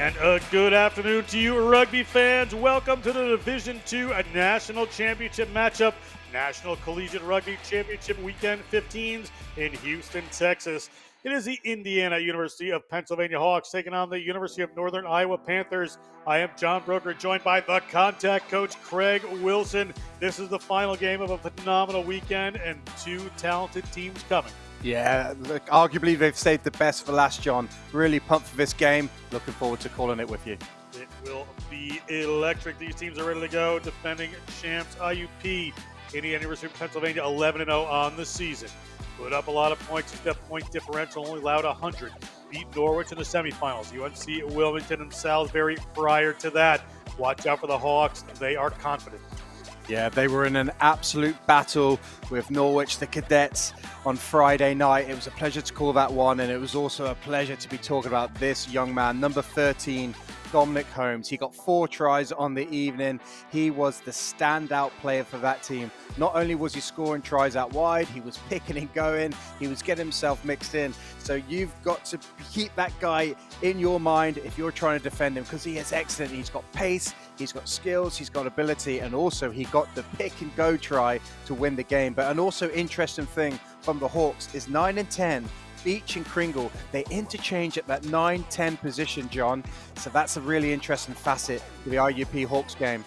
And a good afternoon to you, rugby fans. Welcome to the Division II National Championship matchup, National Collegiate Rugby Championship Weekend 15s in Houston, Texas. It is the Indiana University of Pennsylvania Hawks taking on the University of Northern Iowa Panthers. I am John Broker, joined by the contact coach, Craig Wilson. This is the final game of a phenomenal weekend and two talented teams coming. Yeah, look, arguably they've saved the best for last, John. Really pumped for this game. Looking forward to calling it with you. It will be electric. These teams are ready to go. Defending champs IUP, Indiana University of Pennsylvania, 11-0 on the season. Put up a lot of points. That point differential only allowed 100. Beat Norwich in the semifinals. UNC, Wilmington, and Salisbury prior to that. Watch out for the Hawks. They are confident. Yeah, they were in an absolute battle with Norwich, the Cadets, on Friday night. It was a pleasure to call that one, and it was also a pleasure to be talking about this young man, number 13, Dominic Holmes. He got 4 tries on the evening. He was the standout player for that team. Not only was he scoring tries out wide, he was picking and going. He was getting himself mixed in. So you've got to keep that guy in your mind if you're trying to defend him, because he is excellent. He's got pace, he's got skills, he's got ability, and also he got the pick and go try to win the game. But an also interesting thing from the Hawks is 9 and 10. Beach and Kringle, they interchange at that 9-10 position, John. So that's a really interesting facet to the IUP Hawks game.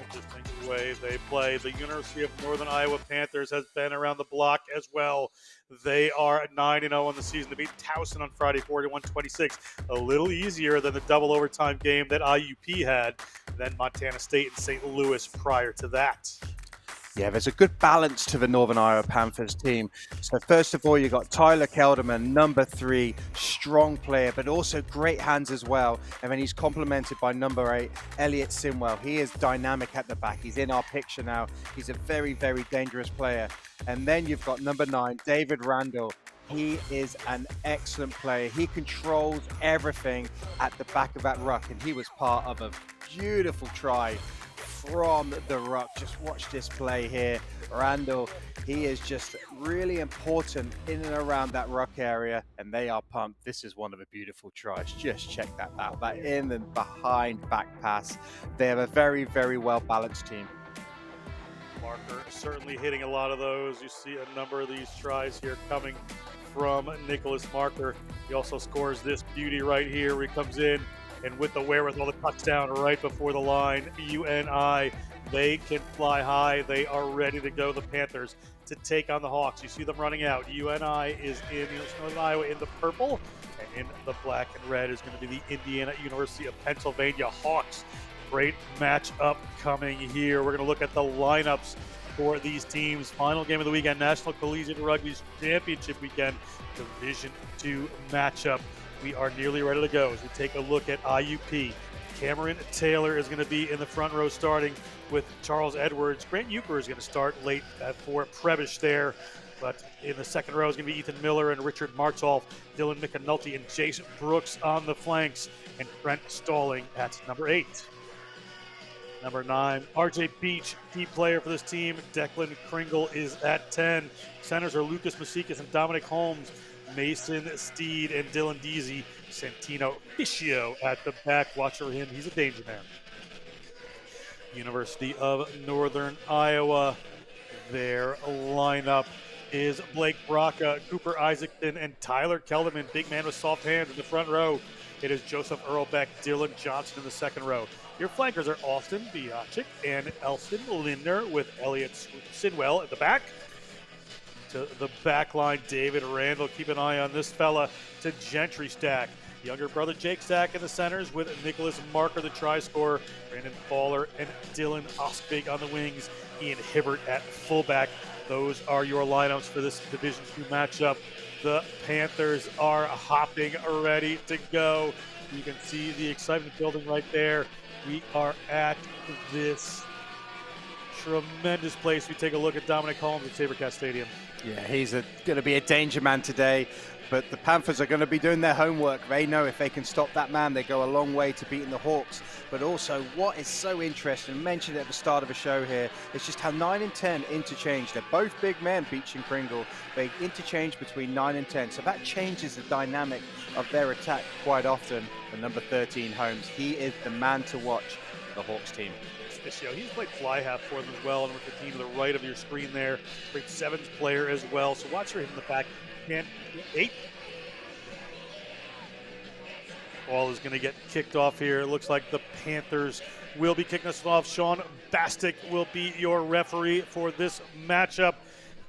Interesting way they play. The University of Northern Iowa Panthers has been around the block as well. They are 9-0 on the season to beat Towson on Friday, 41-26. A little easier than the double overtime game that IUP had, then Montana State and St. Louis prior to that. Yeah, there's a good balance to the Northern Iowa Panthers team. So first of all, you got Tyler Kelderman, number 3, strong player, but also great hands as well. And then he's complemented by number 8, Elliot Sinwell. He is dynamic at the back. He's in our picture now. He's a very, very dangerous player. And then you've got number 9, David Randall. He is an excellent player. He controls everything at the back of that ruck, and he was part of a beautiful try from the ruck. Just watch this play here. Randall, he is just really important in and around that ruck area, and they are pumped. This is one of the beautiful tries. Just check that out. That in and behind back pass. They have a very, very well balanced team. Marker certainly hitting a lot of those. You see a number of these tries here coming from Nicholas Marker. He also scores this beauty right here where he comes in and with the wherewithal, the touchdown right before the line. UNI, they can fly high. They are ready to go. The Panthers to take on the Hawks. You see them running out. UNI is in Northern Iowa in the purple, and in the black and red is going to be the Indiana University of Pennsylvania Hawks. Great matchup coming here. We're going to look at the lineups for these teams. Final game of the weekend, National Collegiate Rugby Championship Weekend, Division II matchup. We are nearly ready to go as we take a look at IUP. Cameron Taylor is going to be in the front row starting with Charles Edwards. Grant Uper is going to start late for Prebish there. But in the second row is going to be Ethan Miller and Richard Martolf, Dylan McAnulty and Jason Brooks on the flanks, and Trent Stalling at number 8. Number 9, RJ Beach, key player for this team. Declan Kringle is at 10. Centers are Lucas Masikas and Dominic Holmes. Mason Steed and Dylan Deasy. Santino Fischio at the back. Watch for him. He's a danger man. University of Northern Iowa. Their lineup is Blake Braca, Cooper Isaacson, and Tyler Kelderman. Big man with soft hands in the front row. It is Joseph Earlbeck, Dylan Johnson in the second row. Your flankers are Austin Biachik and Elson Lindner with Elliot Sinwell at the back. To the back line, David Randall. Keep an eye on this fella. To Gentry Stack. Younger brother Jake Stack in the centers with Nicholas Marker, the try scorer. Brandon Fowler and Dylan Ospig on the wings. Ian Hibbert at fullback. Those are your lineups for this Division II matchup. The Panthers are hopping, ready to go. You can see the excitement building right there. We are at this tremendous place. We take a look at Dominic Holmes at SaberCat Stadium. Yeah, he's going to be a danger man today. but the Panthers are going to be doing their homework. They know if they can stop that man, they go a long way to beating the Hawks. But also, what is so interesting, I mentioned it at the start of the show here, is just how 9 and 10 interchange. They're both big men, Beach and Kringle. They interchange between 9 and 10, so that changes the dynamic of their attack quite often. The number 13, Holmes, he is the man to watch for the Hawks team. He's played fly half for them as well, and with the team to the right of your screen there, great sevens player as well. So watch for him in the back. Man, 8. Ball is going to get kicked off here. It looks like the Panthers will be kicking us off. Sean Bastick will be your referee for this matchup.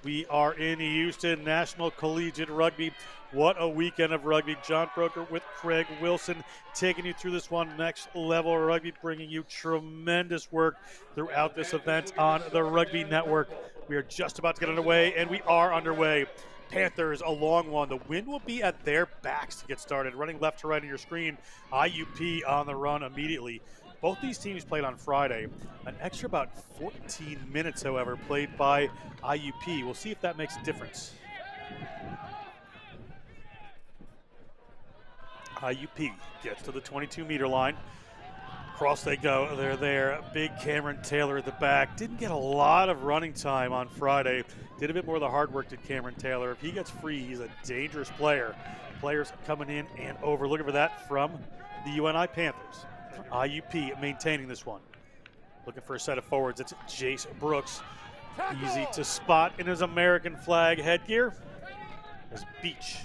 We are in Houston, National Collegiate Rugby. What a weekend of rugby. John Broker with Craig Wilson taking you through this one. Next level rugby, bringing you tremendous work throughout this event on the Rugby Network. We are just about to get underway, and we are underway. Panthers, a long one. The wind will be at their backs to get started. Running left to right on your screen. IUP on the run immediately. Both these teams played on Friday. An extra about 14 minutes, however, played by IUP. We'll see if that makes a difference. IUP gets to the 22-meter line. Across they go. They're there. Big Cameron Taylor at the back. Didn't get a lot of running time on Friday. Did a bit more of the hard work did Cameron Taylor. If he gets free, he's a dangerous player. Players coming in and over. Looking for that from the UNI Panthers. IUP maintaining this one. Looking for a set of forwards. It's Jace Brooks. Easy to spot in his American flag headgear. As Beach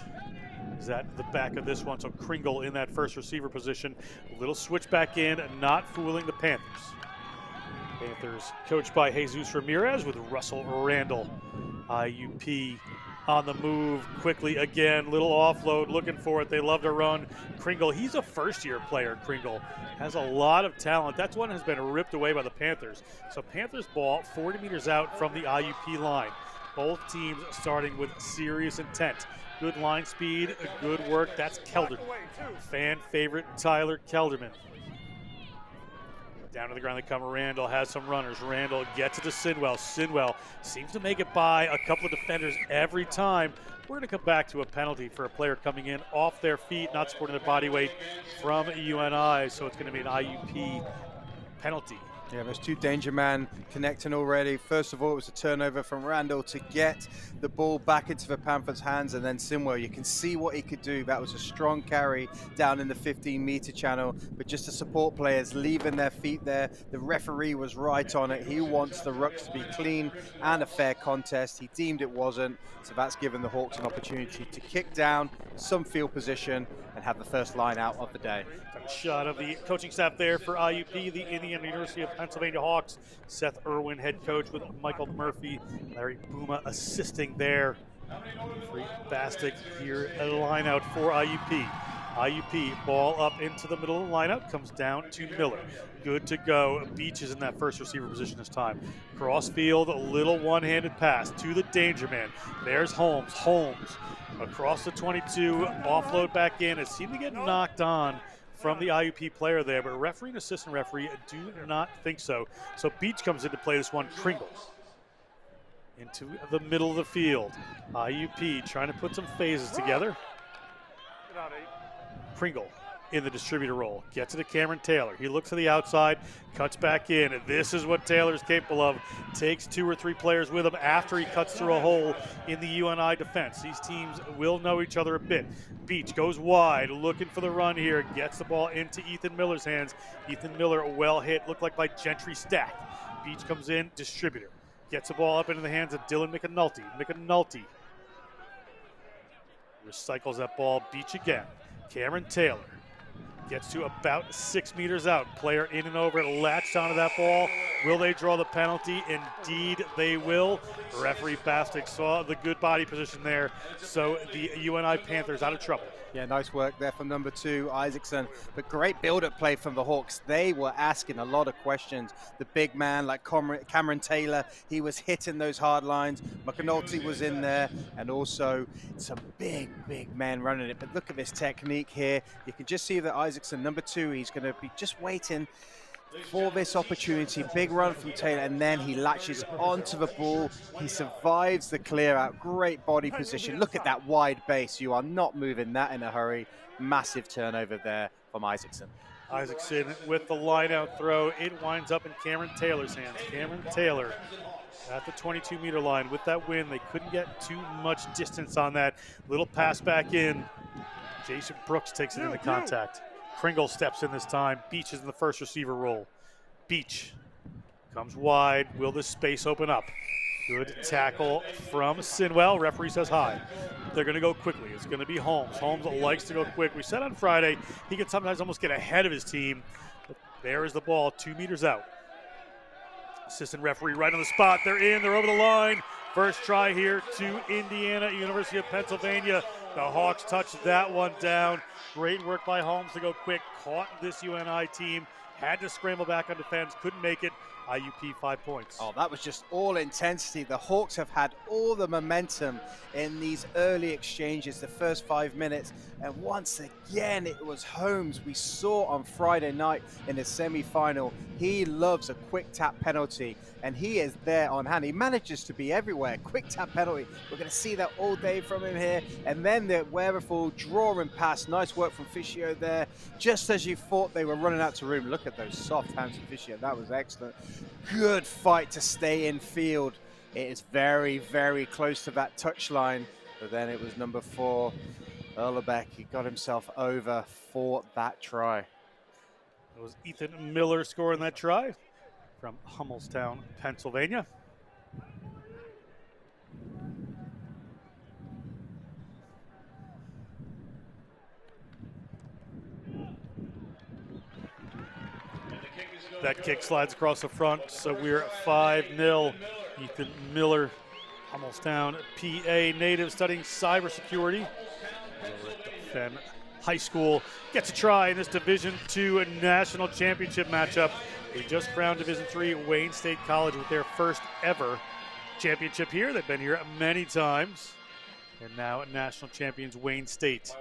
is at the back of this one. So Kringle in that first receiver position. A little switch back in, not fooling the Panthers. Panthers coached by Jesus Ramirez with Russell Randall. IUP on the move quickly again. Little offload, looking for it. They love to run. Kringle, he's a first-year player. Kringle has a lot of talent. That one has been ripped away by the Panthers. So Panthers ball 40 meters out from the IUP line. Both teams starting with serious intent. Good line speed, good work. That's Kelderman. Fan favorite Tyler Kelderman. Down to the ground they come. Randall has some runners. Randall gets it to Sinwell. Sinwell seems to make it by a couple of defenders every time. We're going to come back to a penalty for a player coming in off their feet, not supporting their body weight from UNI. So it's going to be an IUP penalty. Yeah, there's two danger man connecting already. First of all, it was a turnover from Randall to get the ball back into the Panthers' hands, and then Sinwell, you can see what he could do. That was a strong carry down in the 15-meter channel, but just the support players leaving their feet there. The referee was right on it. He wants the rucks to be clean and a fair contest. He deemed it wasn't, so that's given the Hawks an opportunity to kick down some field position and have the first line out of the day. Shot of the coaching staff there for IUP, the Indiana University of Pennsylvania Hawks. Seth Irwin, head coach, with Michael Murphy, Larry Bouma assisting there. Free Bastick here at a line out for IUP. IUP, ball up into the middle of the lineup, comes down to Miller. Good to go. Beach is in that first receiver position this time. Cross field, a little one-handed pass to the danger man. There's Holmes. Holmes across the 22, offload back in. It seemed to get knocked on from the IUP player there, but referee and assistant referee do not think so. So Beach comes in to play this one. Kringle into the middle of the field. IUP trying to put some phases together. Kringle in the distributor role. Gets it to Cameron Taylor. He looks to the outside, cuts back in. This is what Taylor's capable of. Takes 2 or 3 players with him after he cuts through a hole in the UNI defense. These teams will know each other a bit. Beach goes wide, looking for the run here. Gets the ball into Ethan Miller's hands. Ethan Miller well hit, looked like by Gentry Stack. Beach comes in, distributor. Gets the ball up into the hands of Dylan McAnulty. McAnulty recycles that ball. Beach again. Cameron Taylor gets to about 6 meters out. Player in and over, latched onto that ball. Will they draw the penalty? Indeed, they will. Referee Bastick saw the good body position there, so the UNI Panthers out of trouble. Yeah, nice work there from number 2, Isaacson. But great build-up play from the Hawks. They were asking a lot of questions. The big man like Cameron Taylor, he was hitting those hard lines. McAnulty was in there, and also some big men running it. But look at this technique here. You can just see that Isaacson, number 2, he's going to be just waiting. for this opportunity. Big run from Taylor, and then he latches onto the ball. He survives the clear out. Great body position. Look at that wide base. You are not moving that in a hurry. Massive turnover there from Isaacson. Isaacson with the line out throw. It winds up in Cameron Taylor's hands. Cameron Taylor at the 22-meter line. With that win, they couldn't get too much distance on that. Little pass back in. Jason Brooks takes it into contact. Kringle steps in this time. Beach is in the first receiver role. Beach comes wide. Will this space open up? Good tackle from Sinwell. Referee says hi. They're going to go quickly. It's going to be Holmes. Holmes likes to go quick. We said on Friday he can sometimes almost get ahead of his team. But there is the ball 2 meters out. Assistant referee right on the spot. They're in. They're over the line. First try here to Indiana, University of Pennsylvania. The Hawks touch that one down. Great work by Holmes to go quick. Caught this UNI team. Had to scramble back on defense. Couldn't make it. IUP 5 points. Oh, that was just all intensity. The Hawks have had all the momentum in these early exchanges, the first 5 minutes. And once again, it was Holmes. We saw on Friday night in the semi-final, he loves a quick tap penalty, and he is there on hand. He manages to be everywhere. Quick tap penalty. We're going to see that all day from him here. And then the wherewithal drawing pass. Nice work from Fiscio there. Just as you thought they were running out to room. Look at those soft hands of Fiscio. That was excellent. Good fight to stay in field. It is very, very close to that touchline. But then it was number 4, Erlebeck. He got himself over for that try. It was Ethan Miller scoring that try from Hummelstown, Pennsylvania. That kick slides across the front, so we're 5-0. Ethan Miller, Hummelstown, PA native, studying cybersecurity over at Fenn High School. Gets a try in this Division II national championship matchup. They just crowned Division III Wayne State College with their first ever championship here. They've been here many times. And now national champions Wayne State.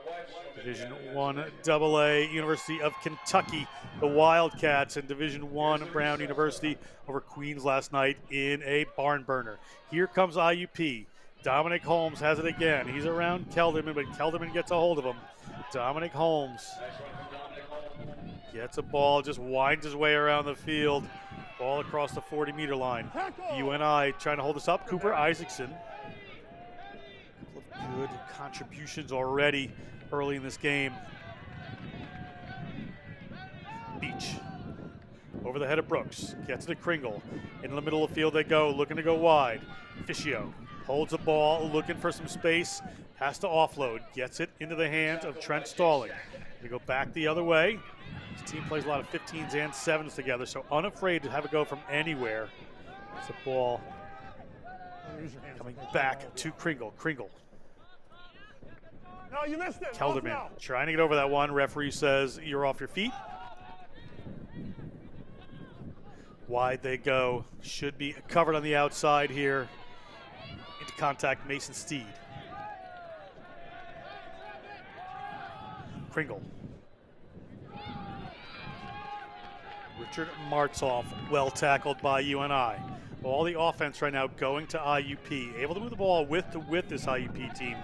Division I AA, University of Kentucky, the Wildcats, and Division I Brown University over Queens last night in a barn burner. Here comes IUP. Dominic Holmes has it again. He's around Kelderman, but Kelderman gets a hold of him. Dominic Holmes gets a ball, just winds his way around the field. Ball across the 40-meter line. UNI trying to hold this up. Cooper Isaacson. Good contributions already early in this game. Beach over the head of Brooks, gets to Kringle. In the middle of the field they go, looking to go wide. Fiscio holds the ball, looking for some space, has to offload, gets it into the hands of Trent Stalling. They go back the other way. This team plays a lot of 15s and 7s together, so unafraid to have it go from anywhere. It's a ball coming back to Kringle. Kringle. No, you missed it. Kelderman trying to get over that one. Referee says you're off your feet. Wide they go. Should be covered on the outside here. Into contact, Mason Steed. Kringle. Richard Martzoff, well tackled by UNI. All the offense right now going to IUP. Able to move the ball width to width, this IUP team.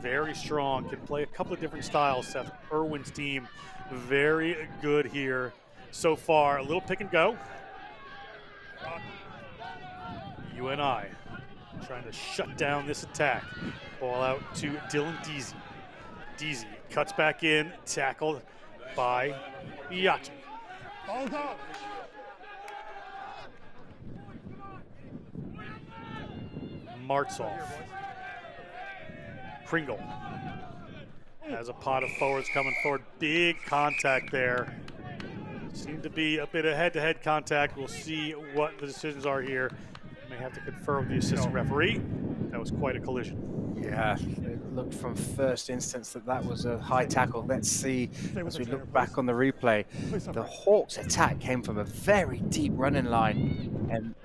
Very strong, can play a couple of different styles. Seth Irwin's team, very good here so far. A little pick and go. UNI trying to shut down this attack. Ball out to Dylan Deasy. Deasy cuts back in, tackled by Yachi. Hold up. Martzoff. Kringle has a pot of forwards coming forward. Big contact there. Seemed to be a bit of head-to-head contact. We'll see what the decisions are here. May have to confer with the assistant referee. That was quite a collision. Yeah, it looked from first instance that was a high tackle. Let's see as we look back on the replay. The Hawks' attack came from a very deep running line, and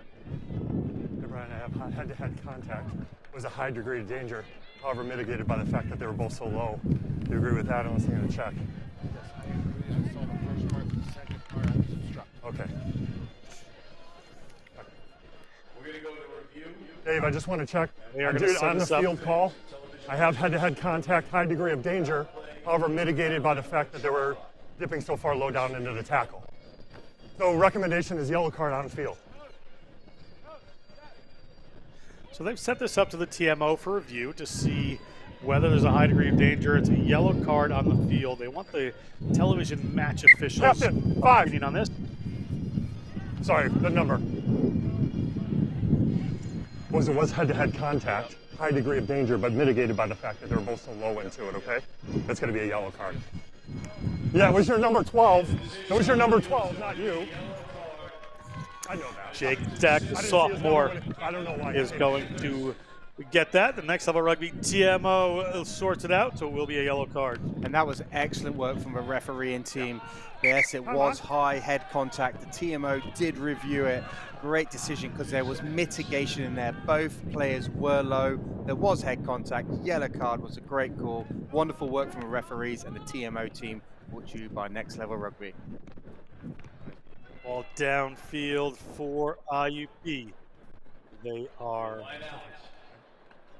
Head-to-head contact was a high degree of danger, however mitigated by the fact that they were both so low. Do you agree with that unless I'm going to check? Yes, I agree. I saw the first part, the second part I was struck. Okay. Dave, I just want to check. They are gonna set On the this up. field call, I have head-to-head contact, high degree of danger, however mitigated by the fact that they were dipping so far low down into the tackle. So recommendation is yellow card on field. So they've set this up to the TMO for review to see whether there's a high degree of danger. It's a yellow card on the field. They want the television match officials Captain, 5. opinion on this. Sorry, the number. It was head-to-head contact, high degree of danger, but mitigated by the fact that they were both so low into it, okay? That's going to be a yellow card. Yeah, it was your number 12. It was your number 12, not you. I know that. Jake Deck, the sophomore, I don't know why is going to get that. The next level rugby TMO sorts it out, so it will be a yellow card. And that was excellent work from the refereeing team. Yes, it was high head contact. The TMO did review it. Great decision because there was mitigation in there. Both players were low. There was head contact. Yellow card was a great call. Wonderful work from the referees and the TMO team, brought to you by Next Level Rugby. Ball downfield for IUP. They are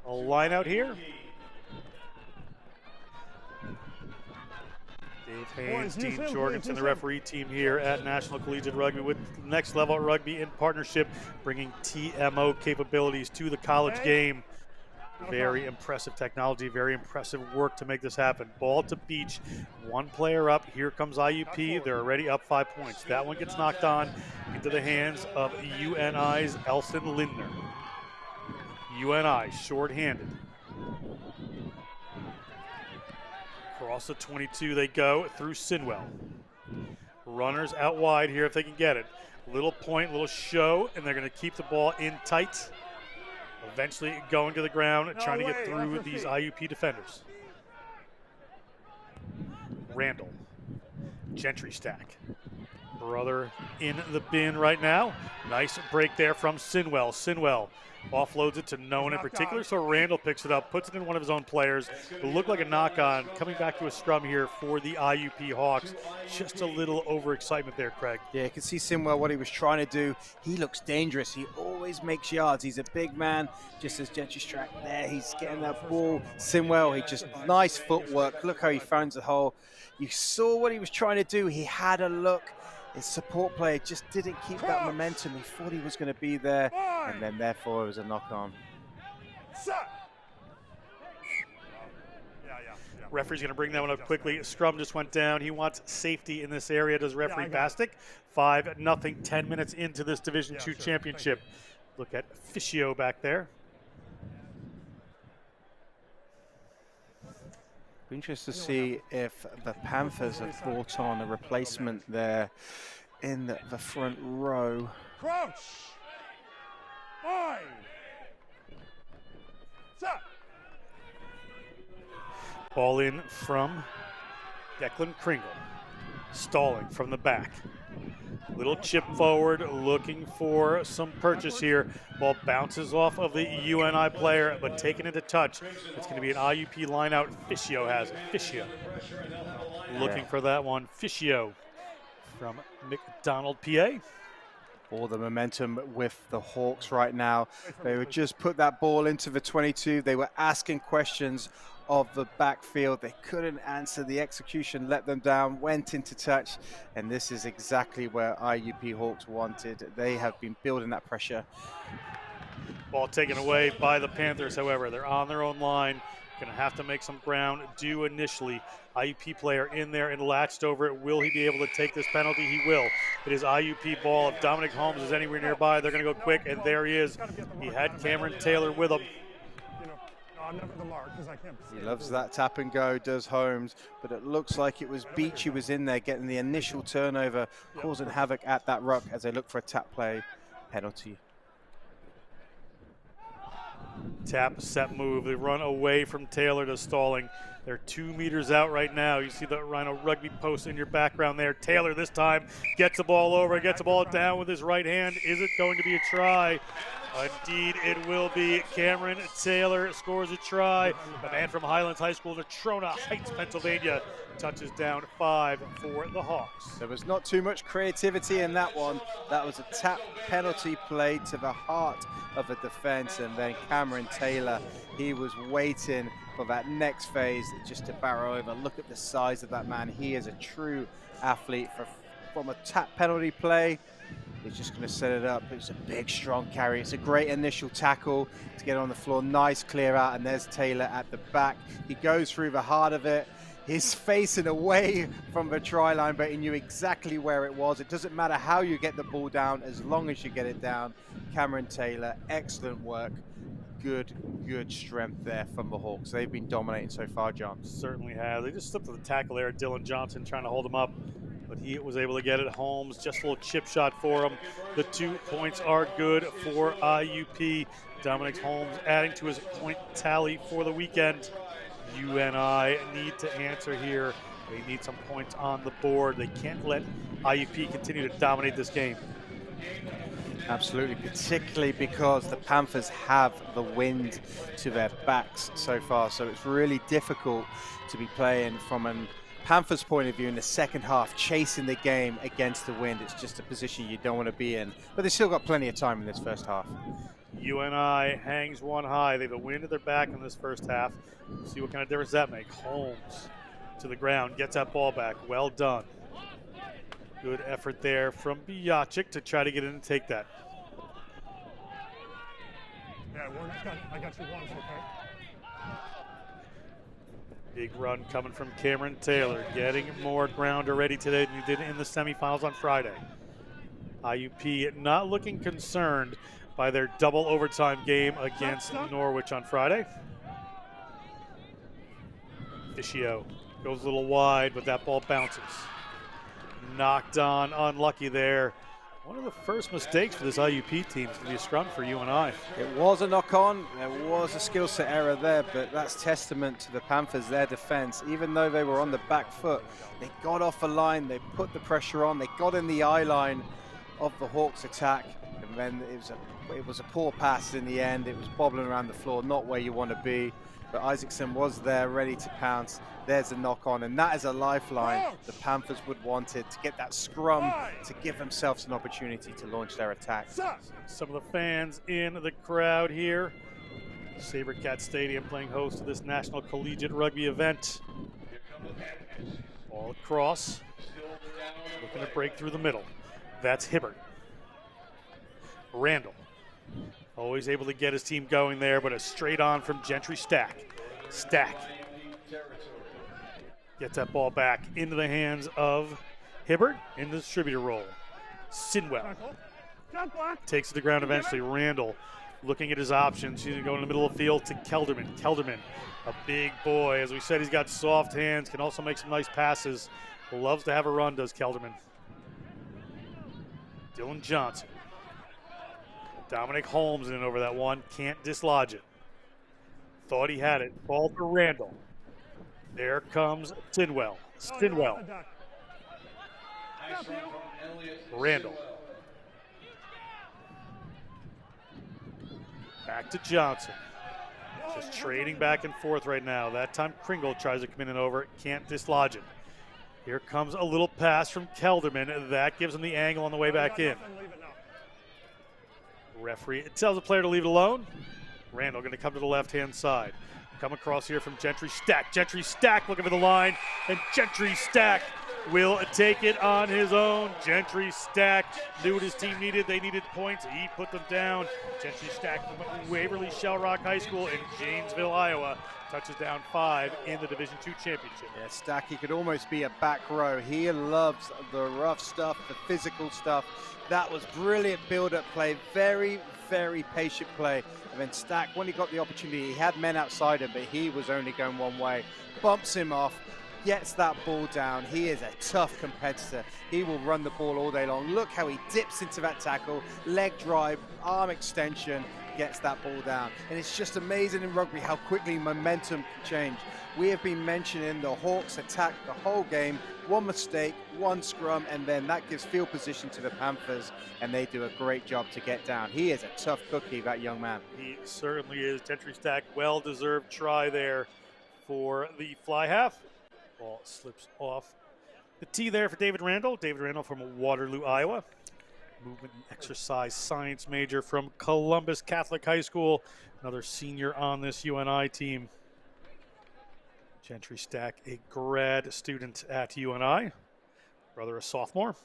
a line out here. Dave Haynes, Dean Jorgensen, the referee team here at National Collegiate Rugby with Next Level Rugby in partnership, bringing TMO capabilities to the college game. Very impressive technology, very impressive work to make this happen. Ball to Beach, one player up. Here comes IUP. They're already up 5 points. That one gets knocked on into the hands of UNI's Elson Lindner. UNI short-handed. Across the 22 they go through Sinwell. Runners out wide here if they can get it. Little point, little show, and they're going to keep the ball in tight. Eventually going to the ground, trying to get through these IUP defenders. Randall, Gentry stack. Brother in the bin right now. Nice break there from Sinwell. Sinwell offloads it to no one in particular, so Randall picks it up, puts it in one of his own players. It looked like a knock-on, coming back to a scrum here for the IUP Hawks. Just a little overexcitement there, Craig. Yeah, you can see Sinwell what he was trying to do. He looks dangerous. He always makes yards. He's a big man, just as Gentry Strack there. He's getting that ball. Sinwell, he just nice footwork. Look how he finds the hole. You saw what he was trying to do. He had a look. His support player just didn't keep that momentum. He thought he was going to be there, and then therefore it was a knock-on. Referee's going to bring that one up quickly. Scrum just went down. He wants safety in this area. Does referee Bastic? 5-0, 10 minutes into this Division II championship. Look at Fischio back there. Be interested to see if the Panthers have brought on a replacement there in the front row. Crouch. 5. Set. Ball in from Declan Kringle. Stalling from the back. Little chip forward, looking for some purchase here. Ball bounces off of the UNI player, but taken into touch. It's going to be an IUP line out. Fischio has it. Fischio looking for that one. Fischio from McDonald, PA. All the momentum with the Hawks right now. They would just put that ball into the 22. They were asking questions of the backfield. They couldn't answer. The execution let them down, went into touch, and this is exactly where IUP Hawks wanted. They have been building that pressure. Ball taken away by the Panthers, however. They're on their own line. Going to have to make some ground due initially. IUP player in there and latched over it. Will he be able to take this penalty? He will. It is IUP ball. If Dominic Holmes is anywhere nearby, they're going to go quick, and there he is. He had Cameron Taylor with him. He loves that tap and go, does Holmes, but it looks like it was Beach who was in there getting the initial turnover, causing havoc at that ruck as they look for a tap play penalty. Tap, set move. They run away from Taylor to Stalling. They're 2 meters out right now. You see the Rhino Rugby post in your background there. Taylor this time gets the ball over, gets the ball down with his right hand. Is it going to be a try? Indeed, it will be. Cameron Taylor scores a try. The man from Highlands High School, Natrona Heights, Pennsylvania, touches down 5 for the Hawks. There was not too much creativity in that one. That was a tap penalty play to the heart of the defense, and then Cameron Taylor, he was waiting for that next phase just to barrel over. Look at the size of that man. He is a true athlete. From a tap penalty play, he's just going to set it up. It's a big, strong carry. It's a great initial tackle to get on the floor. Nice clear out, and there's Taylor at the back. He goes through the heart of it. He's facing away from the try line, but he knew exactly where it was. It doesn't matter how you get the ball down, as long as you get it down. Cameron Taylor, excellent work. Good strength there from the Hawks. They've been dominating so far, John. Certainly have. They just slipped to the tackle there. Dylan Johnson trying to hold him up, but he was able to get it. Holmes, just a little chip shot for him. The 2 points are good for IUP. Dominic Holmes adding to his point tally for the weekend. UNI need to answer here. They need some points on the board. They can't let IUP continue to dominate this game. Absolutely, particularly because the Panthers have the wind to their backs so far. So it's really difficult to be playing from a Panthers point of view in the second half, chasing the game against the wind. It's just a position you don't want to be in. But they've still got plenty of time in this first half. UNI hangs one high. They have a wind at their back in this first half. We'll see what kind of difference that makes. Holmes to the ground, gets that ball back. Well done. Good effort there from Biacic to try to get in and take that. Yeah, I got you once, okay? Big run coming from Cameron Taylor, getting more ground already today than he did in the semifinals on Friday. IUP not looking concerned by their double overtime game against Norwich on Friday. Fischio goes a little wide, but that ball bounces. Knocked on, unlucky there. One of the first mistakes for this IUP team is to be a scrum for UNI. It was a knock-on. There was a skill set error there, but that's testament to the Panthers, their defense. Even though they were on the back foot, they got off a line, they put the pressure on, they got in the eye line of the Hawks attack, and then it was a poor pass in the end. It was bobbling around the floor, not where you want to be. But Isaacson was there ready to pounce. There's a knock on, and that is a lifeline the Panthers would want it to get that scrum to give themselves an opportunity to launch their attack. Some of the fans in the crowd here. SaberCat Stadium playing host to this National Collegiate Rugby event. Ball across, looking to break through the middle. That's Hibbert. Randall, always able to get his team going there, but a straight on from Gentry Stack. Stack gets that ball back into the hands of Hibbert in the distributor role. Sinwell takes it to the ground eventually. Randall looking at his options. He's going to go in the middle of the field to Kelderman. Kelderman, a big boy. As we said, he's got soft hands, can also make some nice passes. Loves to have a run, does Kelderman. Dylan Johnson. Dominic Holmes in over that one. Can't dislodge it. Thought he had it. Ball for Randall. There comes Sinwell. Sinwell. Randall. Back to Johnson. Just trading back and forth right now. That time Kringle tries to come in and over. Can't dislodge it. Here comes a little pass from Kelderman. That gives him the angle on the way back in. Referee tells the player to leave it alone. Randall going to come to the left-hand side. Come across here from Gentry Stack. Gentry Stack looking for the line, and Gentry Stack will take it on his own. Gentry Stack knew what his team needed. They needed points. He put them down. Gentry Stack from Waverly Shell Rock High School in Janesville, Iowa, touches down 5 in the Division II championship. Yeah, Stack, he could almost be a back row. He loves the rough stuff, the physical stuff. That was brilliant build-up play, very, very patient play. And then Stack, when he got the opportunity, he had men outside him, but he was only going one way. Bumps him off, gets that ball down. He is a tough competitor. He will run the ball all day long. Look how he dips into that tackle, leg drive, arm extension. gets that ball down. And it's just amazing in rugby how quickly momentum can change. We have been mentioning the Hawks attack the whole game, one mistake, one scrum, and then that gives field position to the Panthers, and they do a great job to get down. He is a tough cookie, that young man. He certainly is. Gentry Stack, well-deserved try there for the fly half. Ball slips off the tee there for David Randall. David Randall from Waterloo, Iowa. Movement and exercise science major from Columbus Catholic High School. Another senior on this UNI team. Gentry Stack, a grad student at UNI. Brother, a sophomore.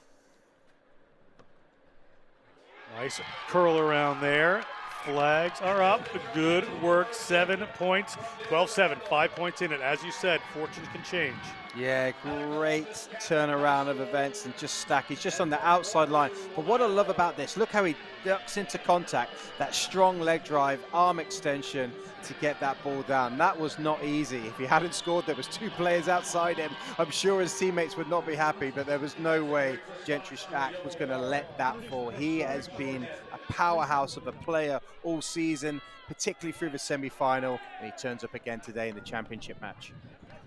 Nice curl around there. Flags are up. Good work. 7 points. 12-7. 5 points in it. As you said, fortunes can change. Yeah, great turnaround of events, and just Stack. He's just on the outside line. But what I love about this, look how he ducks into contact. That strong leg drive, arm extension to get that ball down. That was not easy. If he hadn't scored, there was 2 players outside him. I'm sure his teammates would not be happy, but there was no way Gentry Stack was going to let that fall. He has been a powerhouse of a player all season, particularly through the semi-final, and he turns up again today in the championship match.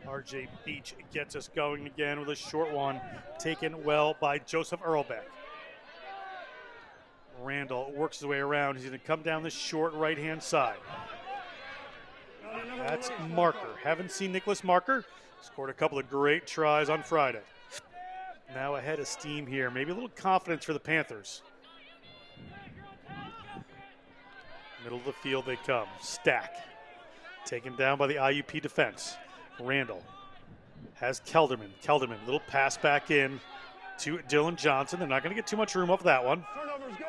RJ Beach gets us going again with a short one, taken well by Joseph Earlbeck. Randall works his way around. He's going to come down the short right-hand side. That's Marker. Haven't seen Nicholas Marker. Scored a couple of great tries on Friday. Now ahead of steam here. Maybe a little confidence for the Panthers. Middle of the field they come. Stack. Taken down by the IUP defense. Randall has Kelderman. Kelderman, little pass back in to Dylan Johnson. They're not going to get too much room off that one. Turnover's good.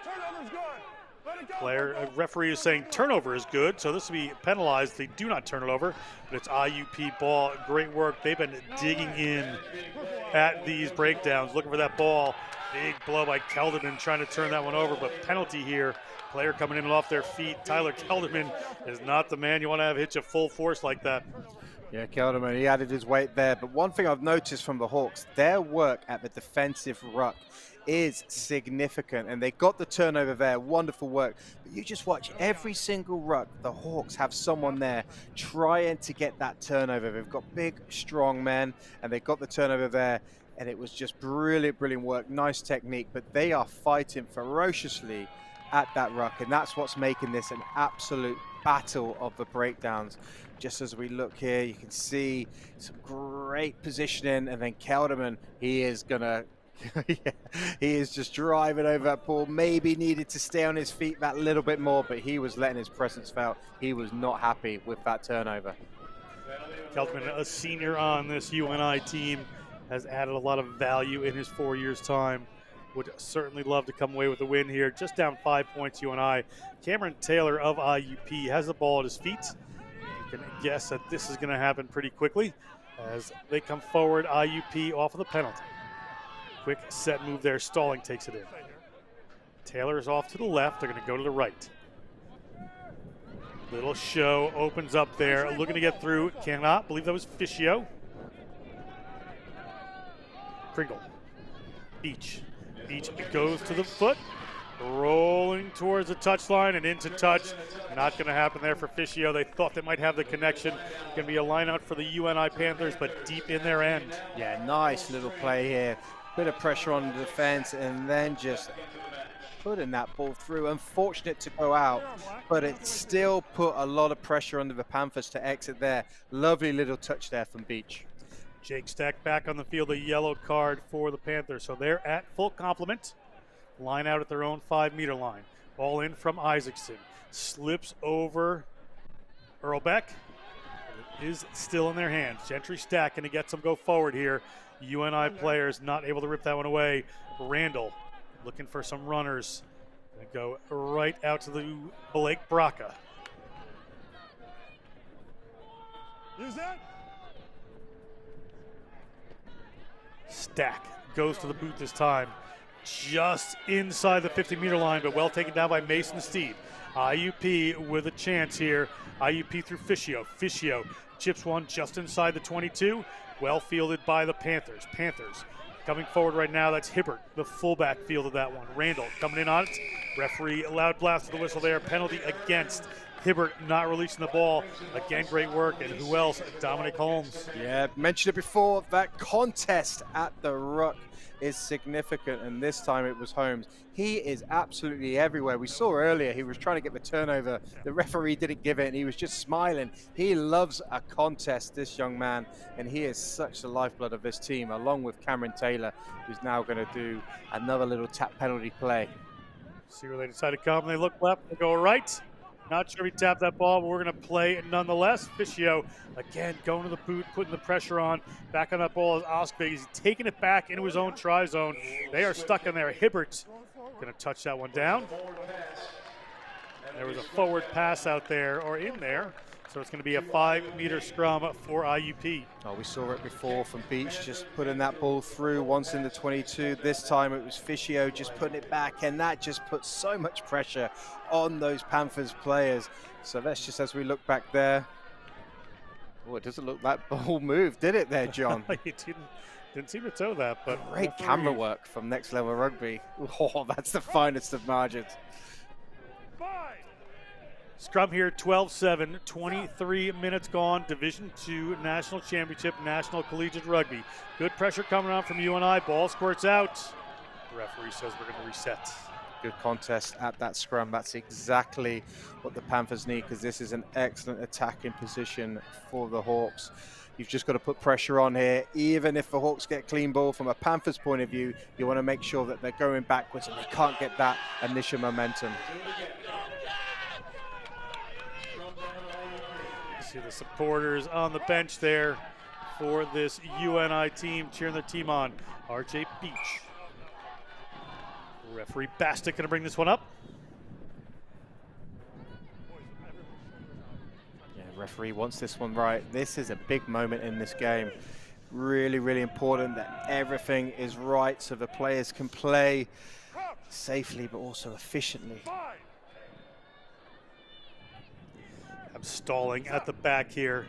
Turnover's good. Let it go. Referee is saying turnover is good, so this will be penalized. They do not turn it over, but it's IUP ball. Great work. They've been digging in at these breakdowns, looking for that ball. Big blow by Kelderman trying to turn that one over, but penalty here. Player coming in and off their feet. Tyler Kelderman is not the man you want to have hit you full force like that. Yeah, Kelderman, he added his weight there. But one thing I've noticed from the Hawks, their work at the defensive ruck is significant. And they got the turnover there. Wonderful work. But you just watch every single ruck, the Hawks have someone there trying to get that turnover. They've got big, strong men, and they got the turnover there. And it was just brilliant, brilliant work. Nice technique. But they are fighting ferociously at that ruck. And that's what's making this an absolute battle of the breakdowns. Just as we look here, you can see some great positioning, and then Kelderman, he is gonna, he is just driving over that ball. Maybe needed to stay on his feet that little bit more, but he was letting his presence felt. He was not happy with that turnover. Kelderman, a senior on this UNI team, has added a lot of value in his 4 years' time. Would certainly love to come away with a win here. Just down 5 points, UNI. Cameron Taylor of IUP has the ball at his feet. You can guess that this is going to happen pretty quickly as they come forward. IUP off of the penalty. Quick set move there. Stalling takes it in. Taylor is off to the left. They're going to go to the right. Little show opens up there. Looking to get through. Cannot believe that was Fischio. Kringle. Beach. Beach goes to the foot. Rolling towards the touchline and into touch. Not going to happen there for Fischio. They thought they might have the connection. Going to be a line out for the UNI Panthers, but deep in their end. Yeah, nice little play here. Bit of pressure on the defense, and then just putting that ball through. Unfortunate to go out, but it still put a lot of pressure under the Panthers to exit there. Lovely little touch there from Beach. Jake Stack back on the field, a yellow card for the Panthers. So they're at full complement. Line out at their own 5-meter line. Ball in from Isaacson. Slips over Earlbeck. It is still in their hands. Gentry Stack going to get some go forward here. UNI players not able to rip that one away. Randall looking for some runners. Going to go right out to the Blake Braca. Use that. Stack goes to the boot this time. Just inside the 50-meter line, but well taken down by Mason Steed. IUP with a chance here. IUP through Fischio. Fischio chips one just inside the 22. Well fielded by the Panthers. Panthers coming forward right now, that's Hibbert, the fullback, fielded that one. Randall coming in on it. Referee, loud blast of the whistle there. Penalty against Hibbert, not releasing the ball. Again, great work. And who else? Dominic Holmes. Yeah, mentioned it before. That contest at the ruck is significant, and this time it was Holmes. He is absolutely everywhere. We saw earlier he was trying to get the turnover. The referee didn't give it, and he was just smiling. He loves a contest, this young man, and he is such the lifeblood of this team, along with Cameron Taylor, who's now going to do another little tap penalty play. See where they decide to come. They look left, they go right. Not sure if he tapped that ball, but we're going to play nonetheless. Fischio, again, going to the boot, putting the pressure on. Back on that ball is Osbig. He's taking it back into his own try zone. They are stuck in there. Hibbert going to touch that one down. There was a forward pass out there, or in there. So it's going to be a 5-meter scrum for IUP. Oh, we saw it before from Beach, just putting that ball through once in the 22. This time it was Fischio just putting it back, and that just put so much pressure on those Panthers players. So that's just as we look back there. Oh, it doesn't look that ball moved, did it there, John? It didn't seem to toe that, but great camera work from Next Level Rugby. Oh, that's the finest of margins. Scrum here, 12-7, 23 minutes gone. Division II National Championship, National Collegiate Rugby. Good pressure coming on from UNI. Ball squirts out. The referee says we're going to reset. Good contest at that scrum. That's exactly what the Panthers need, because this is an excellent attacking position for the Hawks. You've just got to put pressure on here. Even if the Hawks get clean ball, from a Panthers point of view, you want to make sure that they're going backwards and they can't get that initial momentum. See the supporters on the bench there for this UNI team, cheering their team on. RJ Beach. Referee Bastick going to bring this one up. Yeah, referee wants this one right. This is a big moment in this game. Really, really important that everything is right so the players can play safely but also efficiently. Stalling at the back here.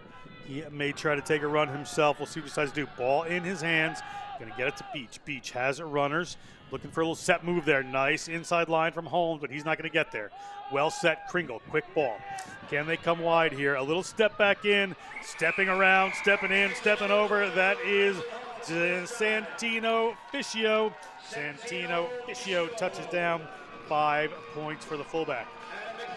He may try to take a run himself. We'll see what he decides to do. Ball in his hands. Going to get it to Beach. Beach has runners. Looking for a little set move there. Nice inside line from Holmes, but he's not going to get there. Well set, Kringle. Quick ball. Can they come wide here? A little step back in. Stepping around, stepping in, stepping over. That is Santino Fischio. Santino Fischio touches down. 5 points for the fullback.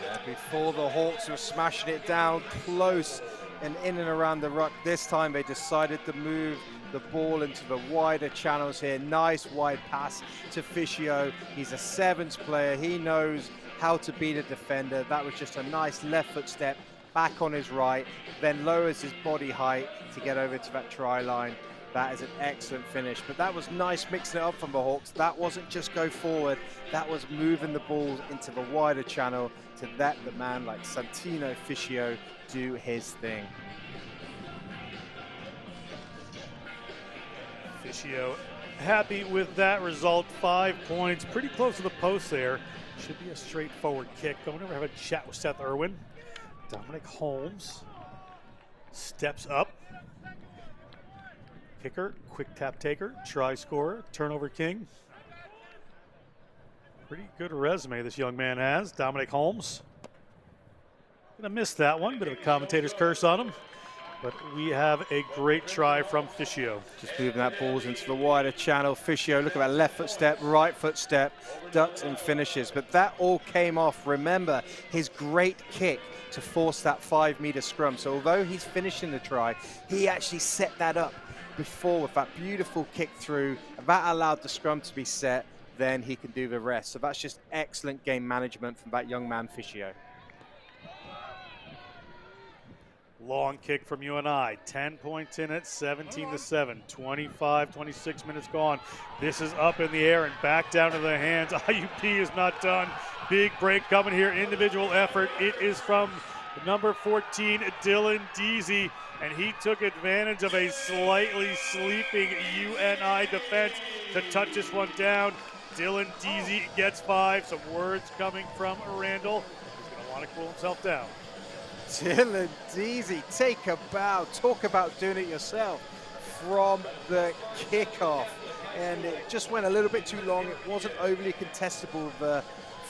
Yeah, before the Hawks were smashing it down close and in and around the ruck. This time they decided to move the ball into the wider channels here. Nice wide pass to Fischio. He's a sevens player. He knows how to beat a defender. That was just a nice left foot step back on his right, then lowers his body height to get over to that try line. That is an excellent finish, but that was nice mixing it up from the Hawks. That wasn't just go forward, that was moving the ball into the wider channel to let the man like Santino Fischio do his thing. Fischio happy with that result. 5 points, pretty close to the post there. Should be a straightforward kick. Going over to have a chat with Seth Irwin. Dominic Holmes steps up. Kicker, quick tap taker, try scorer, turnover king. Pretty good resume this young man has, Dominic Holmes. Gonna miss that one, bit of a commentator's curse on him. But we have a great try from Fischio. Just moving that ball into the wider channel. Fischio, look at that left foot step, right foot step, ducks and finishes. But that all came off. Remember his great kick to force that 5-meter scrum. So although he's finishing the try, he actually set that up before with that beautiful kick through. That allowed the scrum to be set. Then he can do the rest. So that's just excellent game management from that young man, Fischio. Long kick from UNI, 10 points in it, 17-7, 25, 26 minutes gone. This is up in the air and back down to the hands. IUP is not done. Big break coming here, individual effort. It is from number 14, Dylan Deasy, and he took advantage of a slightly sleeping UNI defense to touch this one down. Dylan Deasy gets 5. Some words coming from Randall. He's going to want to cool himself down. Dylan Deasy, take a bow. Talk about doing it yourself from the kickoff. and it just went a little bit too long. It wasn't overly contestable. The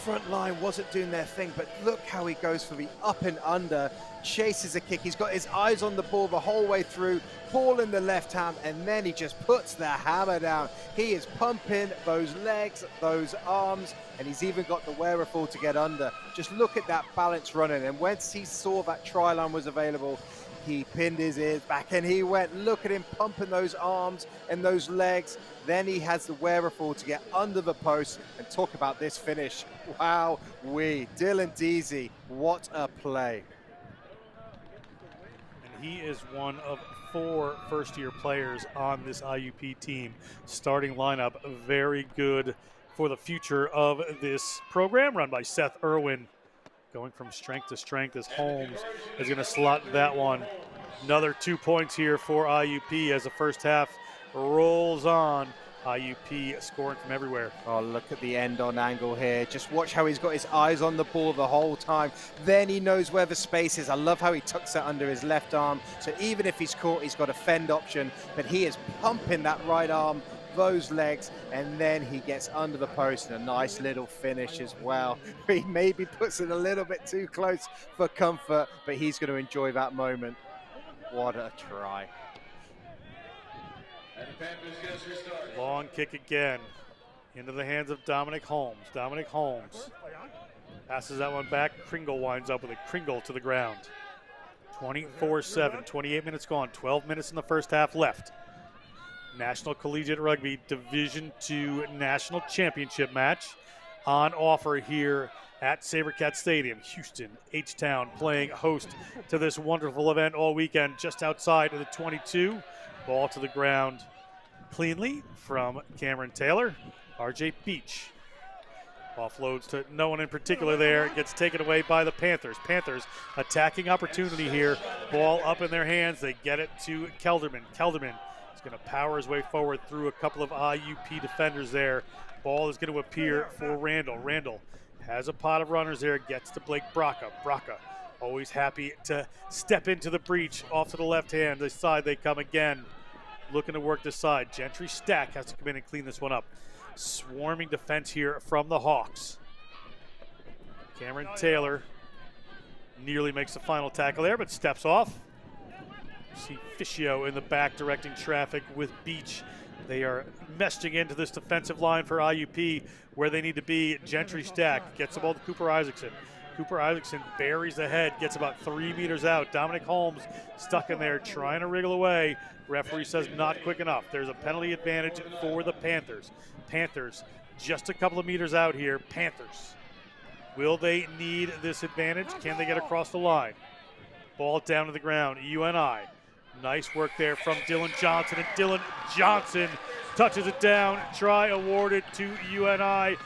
front line wasn't doing their thing, but look how he goes for the up and under, chases a kick. He's got his eyes on the ball the whole way through, ball in the left hand, and then he just puts the hammer down. He is pumping those legs, those arms, and he's even got the wherewithal to get under. Just look at that balance running, and once he saw that try line was available, he pinned his ears back and he went. Look at him pumping those arms and those legs. Then he has the wherewithal to get under the post, and talk about this finish. Wow, Dylan Deasy, what a play. And he is one of 4 first-year players on this IUP team. Starting lineup, very good for the future of this program, run by Seth Irwin. Going from strength to strength as Holmes is going to slot that one. Another 2 points here for IUP as the first half rolls on. IUP scoring from everywhere. Oh, look at the end on angle here. Just watch how he's got his eyes on the ball the whole time. Then he knows where the space is. I love how he tucks it under his left arm. So even if he's caught, he's got a fend option, but he is pumping that right arm, those legs, and then he gets under the post, and a nice little finish as well. He maybe puts it a little bit too close for comfort, but he's going to enjoy that moment. What a try. Long kick again into the hands of Dominic Holmes. Dominic Holmes passes that one back. Kringle winds up with a Kringle to the ground. 24-7, 28 minutes gone, 12 minutes in the first half left. National Collegiate Rugby Division II National Championship match on offer here at SaberCat Stadium. Houston, H-Town playing host to this wonderful event all weekend just outside of the 22. Ball to the ground cleanly from Cameron Taylor. RJ Beach offloads to no one in particular there. It gets taken away by the Panthers. Panthers attacking opportunity here. Ball up in their hands. They get it to Kelderman. Kelderman is going to power his way forward through a couple of IUP defenders there. Ball is going to appear for Randall. Randall has a pot of runners there. Gets to Blake Braca. Braca always happy to step into the breach off to the left hand. This side they come again. Looking to work this side. Gentry Stack has to come in and clean this one up. Swarming defense here from the Hawks. Cameron Taylor nearly makes the final tackle there, but steps off. See Fischio in the back directing traffic with Beach. They are meshing into this defensive line for IUP where they need to be. Gentry Stack gets the ball to Cooper Isaacson. Cooper Isaacson buries the head, gets about 3 meters out. Dominic Holmes stuck in there trying to wriggle away. Referee says not quick enough. There's a penalty advantage for the Panthers. Panthers just a couple of meters out here. Panthers. Will they need this advantage? Can they get across the line? Ball down to the ground. UNI. Nice work there from Dylan Johnson. And Dylan Johnson touches it down. Try awarded to UNI.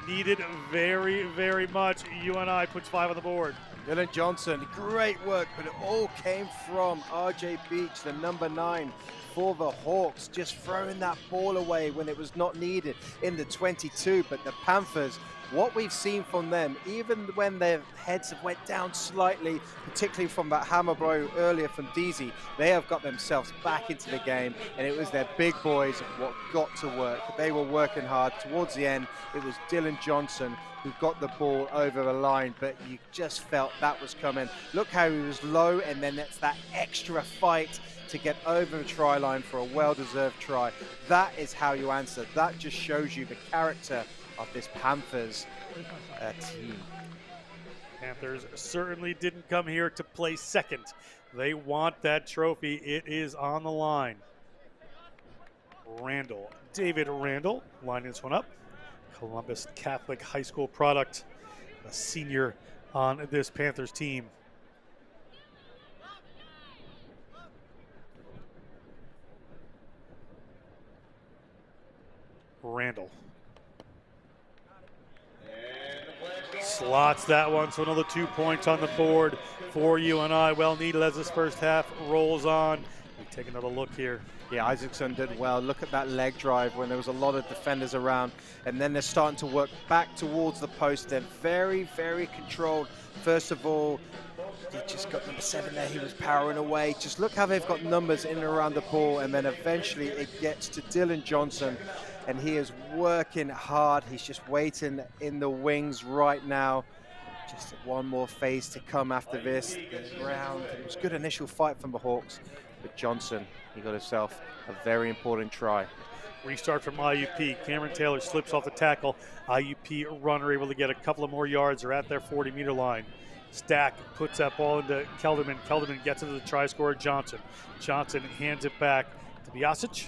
Needed very, very much. UNI puts 5 on the board. Dylan Johnson, great work, but it all came from RJ Beach, the number 9 for the Hawks, just throwing that ball away when it was not needed in the 22. But the Panthers, what we've seen from them, even when their heads have went down slightly, particularly from that hammer blow earlier from Deasy, they have got themselves back into the game, and it was their big boys what got to work. They were working hard. Towards the end, it was Dylan Johnson who got the ball over the line, but you just felt that was coming. Look how he was low, and then it's that extra fight to get over the try line for a well-deserved try. That is how you answer. That just shows you the character of this Panthers team. Panthers certainly didn't come here to play second. They want that trophy. It is on the line. Randall, David Randall, lining this one up. Columbus Catholic High School product, a senior on this Panthers team. Randall. Slots that one, so another 2 points on the board for UNI. Well needed as this first half rolls on. We take another look here. Yeah, Isaacson did well. Look at that leg drive when there was a lot of defenders around, and then they're starting to work back towards the post. They're very, very controlled. First of all, he just got number 7 there. He was powering away. Just look how they've got numbers in and around the ball, and then eventually it gets to Dylan Johnson, and he is working hard. He's just waiting in the wings right now. Just one more phase to come after this. The round, it was a good initial fight from the Hawks, but Johnson, he got himself a very important try. Restart from IUP. Cameron Taylor slips off the tackle. IUP runner able to get a couple of more yards. They're at their 40-meter line. Stack puts that ball into Kelderman. Kelderman gets it to the try scorer, Johnson. Johnson hands it back to Biasic.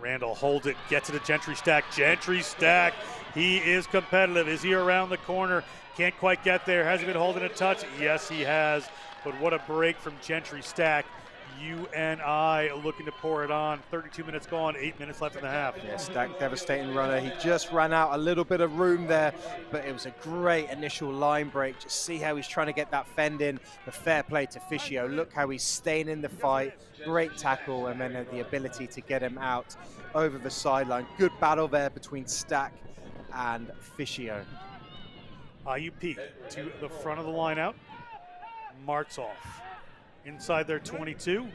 Randall holds it, gets it to Gentry Stack. Gentry Stack, he is competitive. Is he around the corner? Can't quite get there. Has he been holding a touch? Yes, he has. But what a break from Gentry Stack. UNI looking to pour it on. 32 minutes gone, 8 minutes left in the half. Yeah, Stack, devastating runner. He just ran out a little bit of room there, but it was a great initial line break. Just see how he's trying to get that fend in. The fair play to Fischio. Look how he's staying in the fight. Great tackle, and then the ability to get him out over the sideline. Good battle there between Stack and Fischio. IUP to the front of the line out. Martz off. Inside their 22.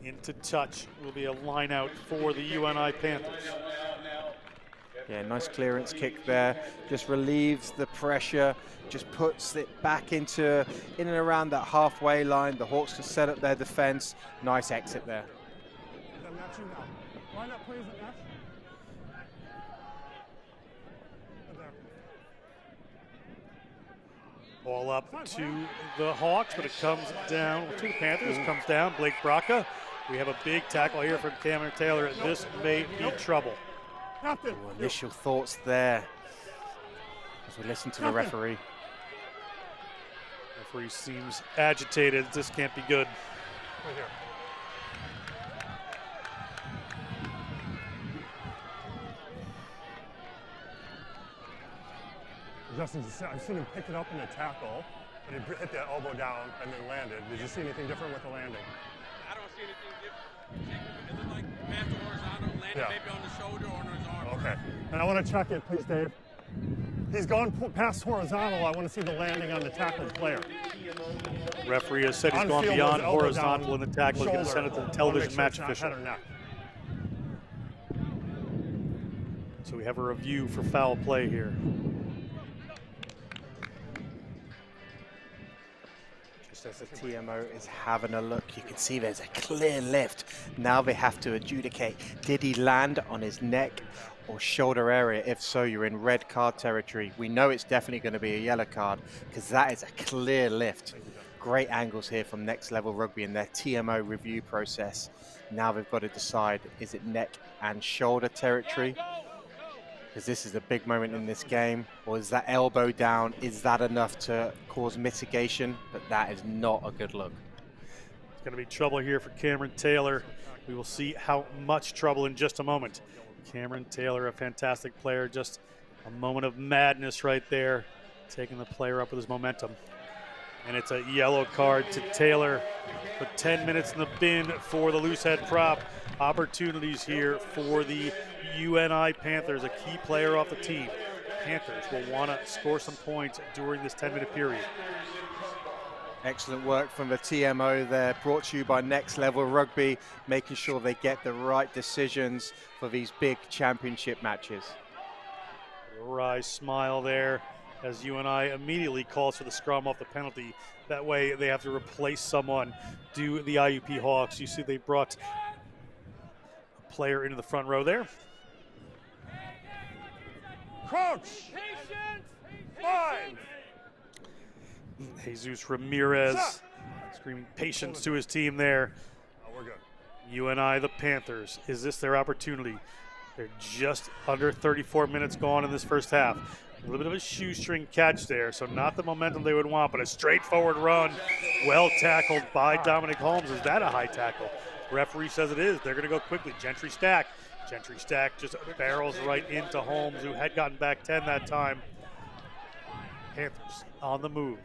Into touch will be a line out for the UNI Panthers. Yeah, nice clearance kick there. Just relieves the pressure, just puts it back in and around that halfway line. The Hawks can set up their defense. Nice exit there. Line up, please, and match. Ball up to the Hawks, but it comes down to the Panthers. Comes down. Blake Braca. We have a big tackle here from Cameron Taylor. This may be trouble. Initial thoughts there as we listen to the referee. Referee seems agitated. This can't be good. Right here. Justin, I've seen him pick it up in the tackle, but he hit the elbow down and then landed. Did you see anything different with the landing? I don't see anything different. It looked like passed the horizontal, landed maybe on the shoulder or on his arm. Okay. And I want to check it, please, Dave. He's gone past horizontal. I want to see the landing on the tackled player. Referee has said he's On gone field, beyond elbow horizontal in down, the tackle. He's going to send it to the television match official. Head or neck. So we have a review for foul play here. As the TMO is having a look, you can see there's a clear lift. Now they have to adjudicate, did he land on his neck or shoulder area? If so, you're in red card territory. We know it's definitely going to be a yellow card because that is a clear lift. Great angles here from Next Level Rugby in their TMO review process. Now they've got to decide, is it neck and shoulder territory? Because this is a big moment in this game. Or is that elbow down? Is that enough to cause mitigation? But that is not a good look. It's going to be trouble here for Cameron Taylor. We will see how much trouble in just a moment. Cameron Taylor, a fantastic player. Just a moment of madness right there, taking the player up with his momentum. And it's a yellow card to Taylor. For 10 minutes in the bin for the loose head prop. Opportunities here for the UNI Panthers, a key player off the team. Panthers will want to score some points during this 10-minute period. Excellent work from the TMO there, brought to you by Next Level Rugby, making sure they get the right decisions for these big championship matches. Wry smile there as UNI immediately calls for the scrum off the penalty. That way they have to replace someone. Do the IUP Hawks. You see they brought a player into the front row there. Coach! 5! Jesus Ramirez screaming patience to his team there. Oh, we're good. UNI, the Panthers. Is this their opportunity? They're just under 34 minutes gone in this first half. A little bit of a shoestring catch there, so not the momentum they would want, but a straightforward run. Well tackled by Dominic Holmes. Is that a high tackle? Referee says it is. They're going to go quickly. Gentry Stack. Gentry Stack just barrels right into Holmes, who had gotten back 10 that time. Panthers on the move.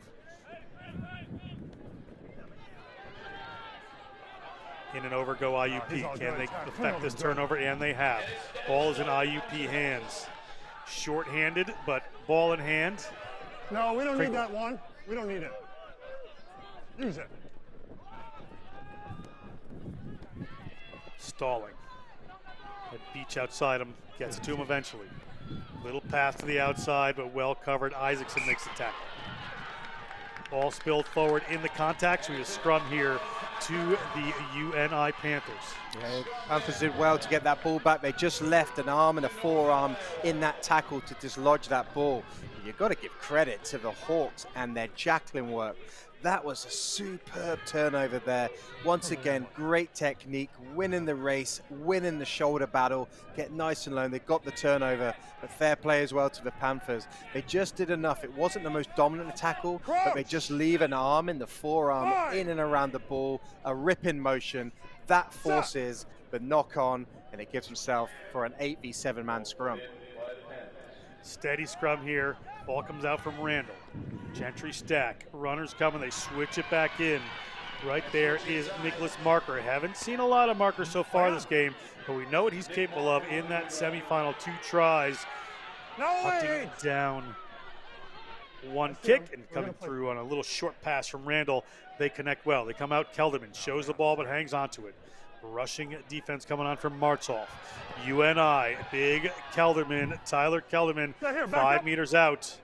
In and over go IUP. Can they affect this turnover? And they have. Ball is in IUP hands. Short-handed, but ball in hand. No, we don't need Kringle. that one. We don't need it. Use it. Stalling. That Beach outside him, gets to him eventually. Little pass to the outside, but well covered. Isaacson makes the tackle. Ball spilled forward in the contact, so we have scrum here to the UNI Panthers. Yeah, Panthers did well to get that ball back. They just left an arm and a forearm in that tackle to dislodge that ball. You've got to give credit to the Hawks and their jackling work. That was a superb turnover there. Once again, great technique, winning the race, winning the shoulder battle, get nice and low. They got the turnover, but fair play as well to the Panthers. They just did enough. It wasn't the most dominant tackle, but they just leave an arm in the forearm, in and around the ball, a rip in motion. That forces the knock on, and it gives himself for an 8v7 man scrum. Steady scrum here. Ball comes out from Randall. Gentry stack. Runners coming. They switch it back in. Right there is Nicholas Marker. Haven't seen a lot of Marker so far this game, but we know what he's capable of in that semifinal. 2 tries. Hunting down one kick and coming through on a little short pass from Randall. They connect well. They come out. Kelderman shows the ball but hangs on to it. Rushing defense coming on from Martzoff. UNI, big Kelderman, Tyler Kelderman, 5 meters out,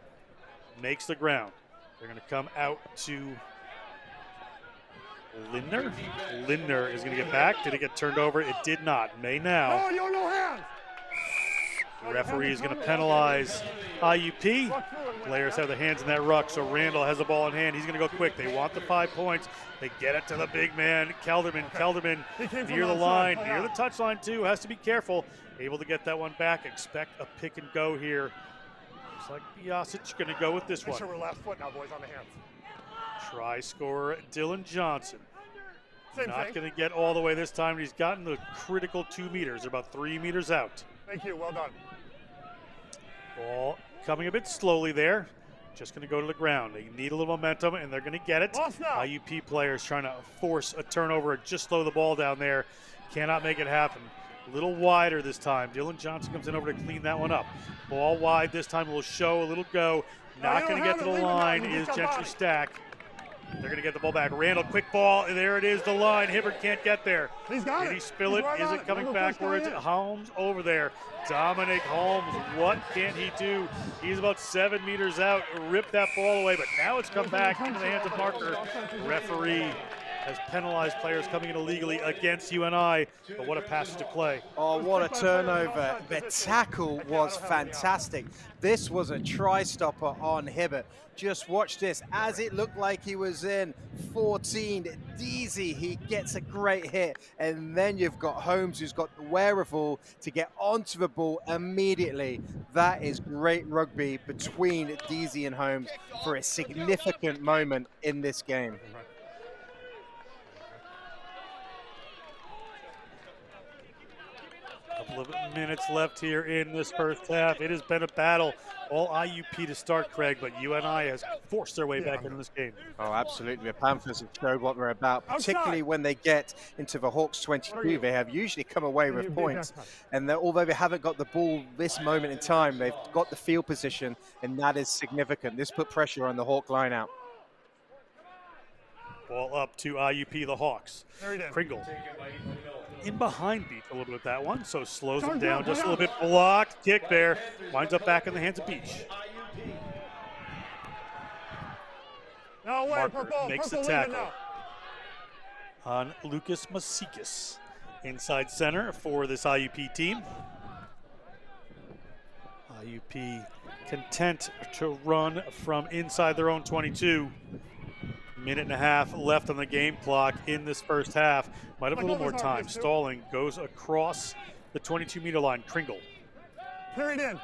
makes the ground. They're going to come out to Lindner. Lindner is going to get back. Did it get turned over? It did not. May now. Oh, you no hands. The referee is going to penalize IUP. Players have the hands in that ruck, so Randall has the ball in hand. He's going to go quick. They want the 5 points. They get it to the big man, Kelderman. Kelderman near the line, near the touchline too. Has to be careful. Able to get that one back. Expect a pick and go here. Looks like Biasic going to go with this one. Make sure we're left foot now, boys, on the hands. Try scorer Dylan Johnson. Same Not thing. going to get all the way this time. He's gotten the critical 2 meters. They're about 3 meters out. Thank you, well done. Ball coming a bit slowly there. Just going to go to the ground. They need a little momentum, and they're going to get it. IUP players trying to force a turnover and just slow the ball down there. Cannot make it happen. A little wider this time. Dylan Johnson comes in over to clean that one up. Ball wide this time. A little show, a little go. Not going to get to the line is Gentry Stack. They're going to get the ball back. Randall, quick ball. There it is, the line. Hibbert can't get there. He's got Did it. he spill it? Right Is on it coming backwards? Number 4's Holmes over there. Dominic Holmes, what can he do? He's about 7 meters out. Ripped that ball away, but now it's come back into the hands of Marker. Referee has penalized players coming in illegally against UNI, but what a passage to play. Oh, what a turnover. The tackle was fantastic. This was a try-stopper on Hibbert. Just watch this. As it looked like he was in 14, Deasy, he gets a great hit. And then you've got Holmes, who's got the wherewithal to get onto the ball immediately. That is great rugby between Deasy and Holmes for a significant moment in this game. Couple of minutes left here in this first half. It has been a battle. All IUP to start, Craig, but UNI has forced their way back into this game. Oh, absolutely. The Panthers have showed what they're about, particularly when they get into the Hawks 22. They have usually come away with points. And although they haven't got the ball this moment in time, they've got the field position, and that is significant. This put pressure on the Hawk line out. Ball up to IUP, the Hawks. Kringle in behind beat a little bit with that one, so slows them down just a little bit. Blocked kick there. Winds up back in the hands of Beach. No way, Marker makes the tackle on Lucas Masikis. Inside center for this IUP team. IUP content to run from inside their own 22. Minute and a half left on the game clock in this first half. Might have a little more time. Stalling goes across the 22-meter line. Kringle. Carried in.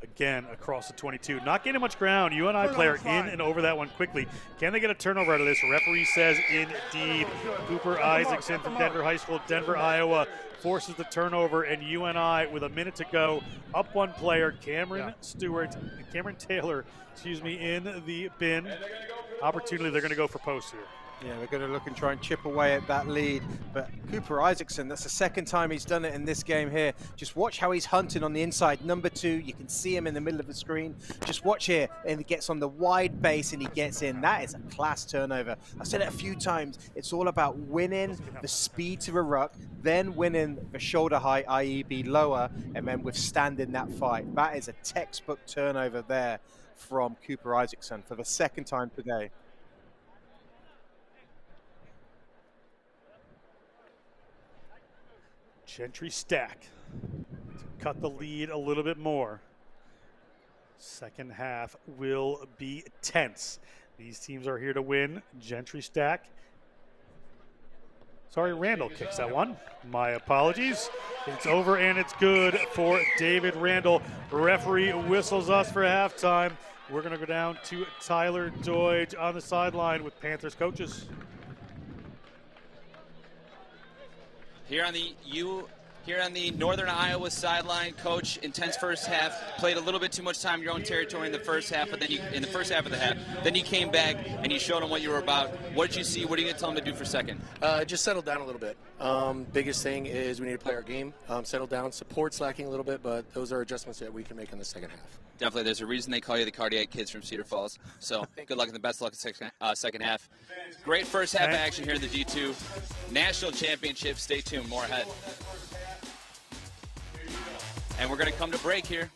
Again across the 22. Not getting much ground. UNI player in and over that one quickly. Can they get a turnover out of this? Referee says indeed. Cooper Isaacson from Denver High School, Denver, Iowa, forces the turnover, and UNI with a minute to go. Up one player, Cameron Taylor, in the bin. Opportunity, they're going to go for post here. Yeah, they're going to look and try and chip away at that lead. But Cooper Isaacson, that's the second time he's done it in this game here. Just watch how he's hunting on the inside. Number 2, you can see him in the middle of the screen. Just watch here, and he gets on the wide base and he gets in. That is a class turnover. I've said it a few times. It's all about winning the speed to the ruck, then winning the shoulder height, i.e. be lower, and then withstanding that fight. That is a textbook turnover there from Cooper Isaacson for the second time today. Gentry Stack to cut the lead a little bit more. Second half will be tense. These teams are here to win. Gentry Stack. Sorry, Randall kicks that one. My apologies. It's over and it's good for David Randall. Referee whistles us for halftime. We're going to go down to Tyler Doidge on the sideline with Panthers coaches. Here on the Northern Iowa sideline, coach, intense first half, played a little bit too much time in your own territory in the first half, but then in the first half of the half, then you came back and you showed them what you were about. What did you see? What are you going to tell them to do for second? Just settle down a little bit. Biggest thing is we need to play our game, settle down. Support's lacking a little bit, but those are adjustments that we can make in the second half. Definitely. There's a reason they call you the cardiac kids from Cedar Falls. So good luck and the best luck in the second half. Great first half action here in the D2 National Championship. Stay tuned. More ahead. And we're going to come to break here.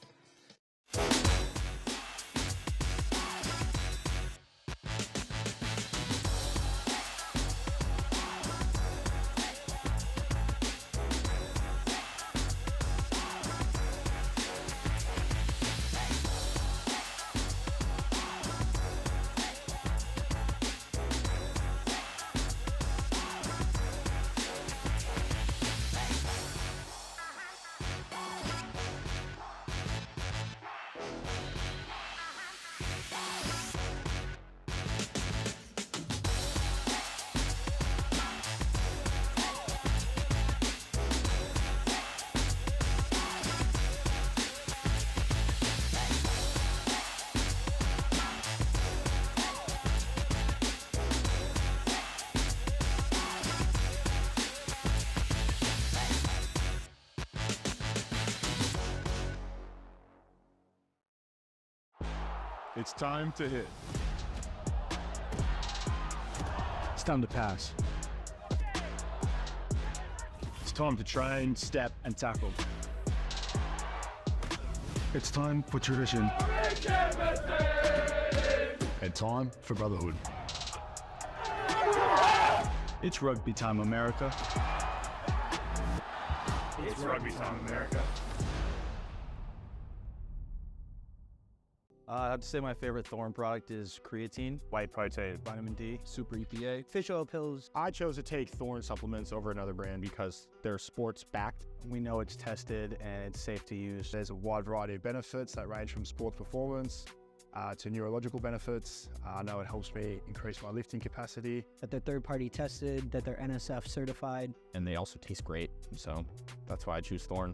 It's time to hit. It's time to pass. It's time to train, step, and tackle. It's time for tradition. And time for brotherhood. It's rugby time, America. It's rugby time, America. I have to say my favorite Thorne product is creatine, white protein, vitamin D, super EPA, fish oil pills. I chose to take Thorne supplements over another brand because they're sports backed. We know it's tested and it's safe to use. There's a wide variety of benefits that range from sports performance to neurological benefits. I know it helps me increase my lifting capacity. That they're third-party tested, that they're NSF certified. And they also taste great, so that's why I choose Thorne.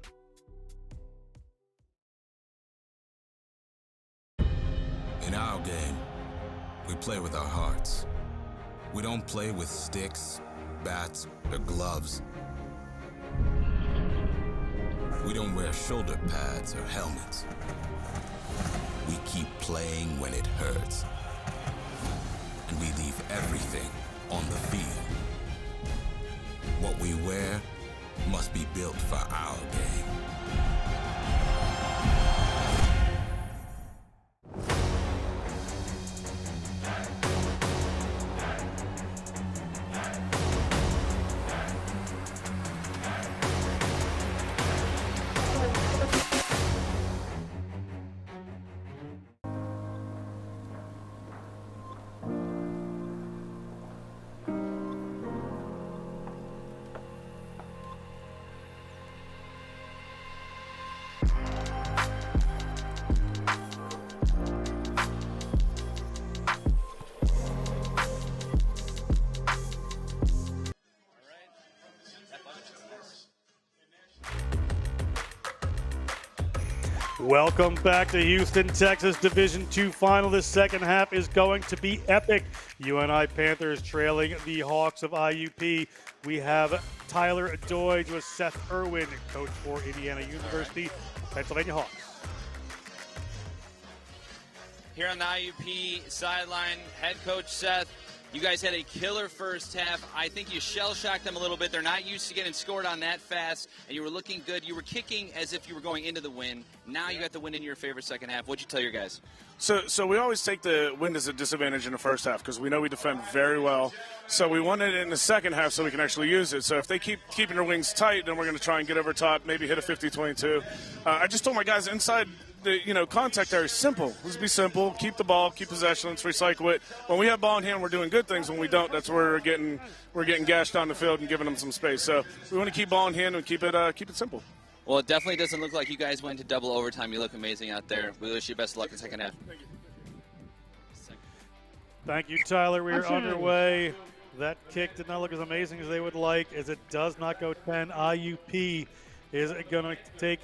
In our game, we play with our hearts. We don't play with sticks, bats, or gloves. We don't wear shoulder pads or helmets. We keep playing when it hurts. And we leave everything on the field. What we wear must be built for our game. Welcome back to Houston, Texas Division II final. This second half is going to be epic. UNI Panthers trailing the Hawks of IUP. We have Tyler Doige with Seth Irwin, coach for Indiana University, Pennsylvania Hawks. Here on the IUP sideline, head coach Seth, you guys had a killer first half. I think you shell-shocked them a little bit. They're not used to getting scored on that fast, and you were looking good. You were kicking as if you were going into the win. Now you got the win in your favor second half. What'd you tell your guys? So we always take the win as a disadvantage in the first half because we know we defend very well. So we want it in the second half so we can actually use it. So if they keep keeping their wings tight, then we're going to try and get over top, maybe hit a 50-22. I just told my guys inside the contact area is simple. Let's be simple. Keep the ball, keep possession, let's recycle it. When we have ball in hand, we're doing good things. When we don't, that's where we're getting gashed down the field and giving them some space. So we want to keep ball in hand and keep it simple. Well, it definitely doesn't look like you guys went to double overtime. You look amazing out there. We wish you best of luck in the second half. Thank you, Tyler. We are underway. That kick did not look as amazing as they would like, as it does not go 10. IUP is going to take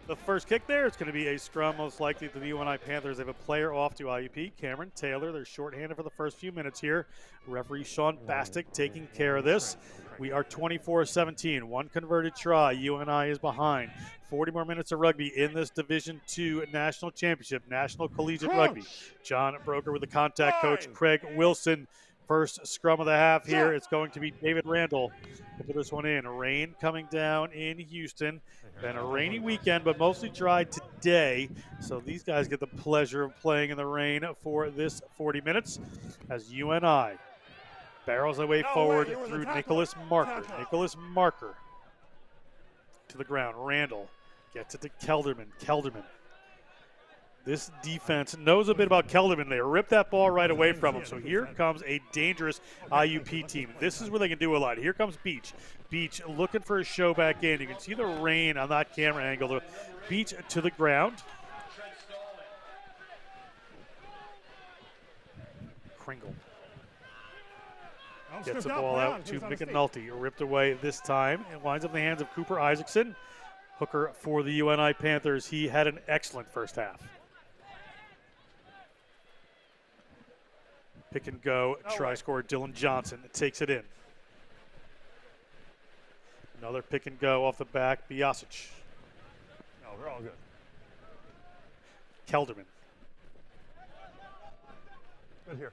the first kick there. It's going to be a scrum, most likely to the UNI Panthers. They have a player off to IUP, Cameron Taylor. They're shorthanded for the first few minutes here. Referee Sean Bastick taking care of this. We are 24-17. One converted try. UNI is behind. 40 more minutes of rugby in this Division II National Championship, National Collegiate Rugby. John Broker with the contact coach, Craig Wilson. First scrum of the half here. It's going to be David Randall to put this one in. Rain coming down in Houston. Been a rainy weekend, but mostly dry today. So these guys get the pleasure of playing in the rain for this 40 minutes as UNI barrels their way forward through Nicholas Marker. Nicholas Marker to the ground. Randall gets it to Kelderman. Kelderman. This defense knows a bit about Kelderman. They rip that ball right away from him. So here comes a dangerous IUP team. This is where they can do a lot. Here comes Beach. Beach looking for a show back in. You can see the rain on that camera angle. Beach to the ground. Kringle gets the ball out to McAnulty. Ripped away this time. It winds up in the hands of Cooper Isaacson. Hooker for the UNI Panthers. He had an excellent first half. Pick and go, try scorer Dylan Johnson takes it in. Another pick and go off the back, Biasic. No, we're all good. Kelderman. Good here.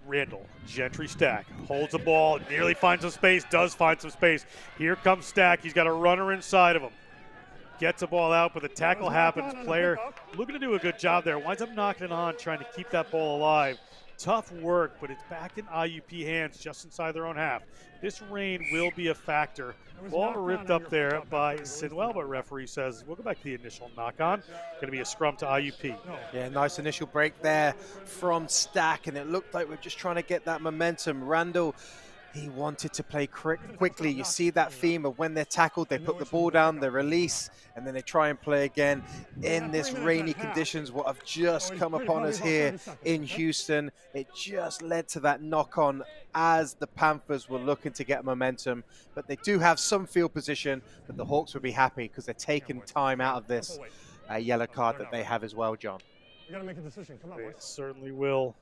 Randall, Gentry Stack, holds the ball, nearly finds some space, does find some space. Here comes Stack, he's got a runner inside of him. Gets the ball out, but the tackle happens. Player looking to do a good job there. Winds up knocking it on, trying to keep that ball alive. Tough work, but it's back in IUP hands just inside their own half. This rain will be a factor. Ball ripped up there by Sinwell, but referee says we'll go back to the initial knock-on. Going to be a scrum to IUP. Yeah, nice initial break there from Stack, and it looked like we're just trying to get that momentum. Randall, he wanted to play quickly. You see that theme of when they're tackled, they put the ball down, they release, and then they try and play again. In this rainy conditions, what have just come upon us here in Houston, it just led to that knock-on as the Panthers were looking to get momentum. But they do have some field position, but the Hawks would be happy because they're taking time out of this yellow card that they have as well, John. We got to make a decision. Come on, They boys. certainly will.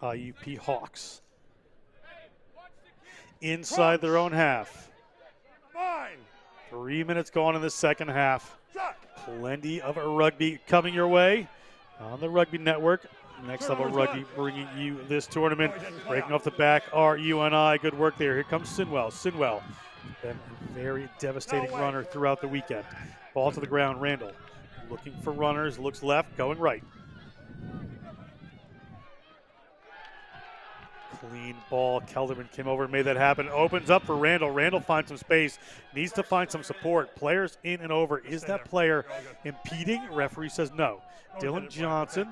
IUP Hawks inside their own half. 3 minutes gone in the second half. Plenty of rugby coming your way on the Rugby Network. Next Level Rugby bringing you this tournament. Breaking off the back are UNI. Good work there. Here comes Sinwell. Sinwell, been a very devastating runner throughout the weekend. Ball to the ground. Randall looking for runners. Looks left, going right. Clean ball. Kelderman came over and made that happen. Opens up for Randall. Randall finds some space. Needs to find some support. Players in and over. Is that player impeding? Referee says no. Dylan Johnson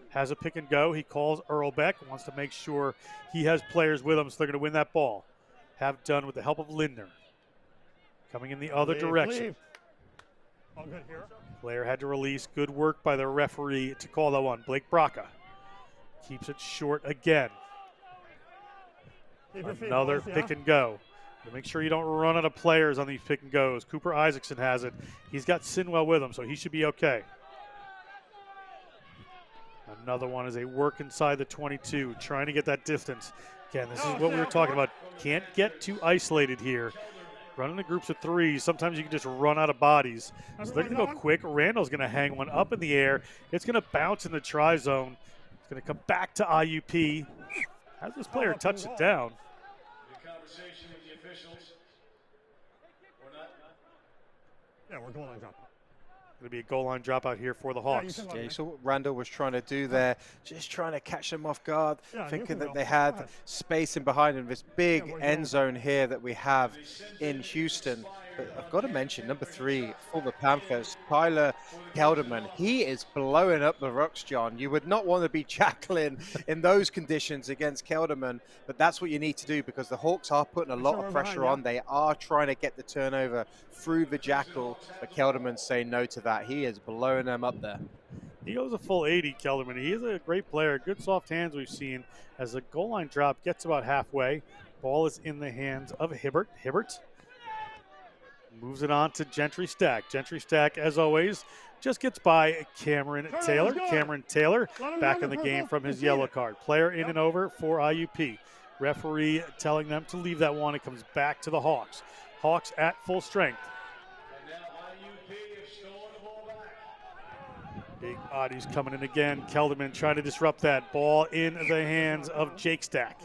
has a pick and go. He calls Earlbeck. Wants to make sure he has players with him so they're going to win that ball. Have done with the help of Lindner. Coming in the other direction. All good here. Player had to release. Good work by the referee to call that one. Blake Braca keeps it short again. Another pick and go. Make sure you don't run out of players on these pick and goes. Cooper Isaacson has it. He's got Sinwell with him, so he should be okay. Another one is a work inside the 22, trying to get that distance. Again, this is what we were talking about. Can't get too isolated here. Running the groups of three, sometimes you can just run out of bodies. So they're going to go quick. Randall's going to hang one up in the air. It's going to bounce in the try zone. It's going to come back to IUP. Has this player touched it down? Yeah, we're going on drop. Going to be a goal line dropout here for the Hawks. Yeah, you saw what Randall was trying to do there, just trying to catch them off guard, thinking that they had space in behind them. This big end zone here that we have in Houston. But I've got to mention number 3 for the Panthers, Tyler Kelderman. He is blowing up the rocks, John. You would not want to be Jacqueline in those conditions against Kelderman, but that's what you need to do because the Hawks are putting a lot of pressure on. They are trying to get the turnover through the Jackal, but Kelderman's saying no to that. He is blowing them up there. He goes a full 80, Kelderman. He is a great player. Good soft hands we've seen as the goal line drop gets about halfway. Ball is in the hands of Hibbert. Hibbert moves it on to Gentry Stack. Gentry Stack, as always, just gets by Cameron Taylor. Cameron Taylor back in the game from his yellow card. Player in and over for IUP. Referee telling them to leave that one. It comes back to the Hawks. Hawks at full strength. Big bodies coming in again. Kelderman trying to disrupt that. Ball in the hands of Jake Stack.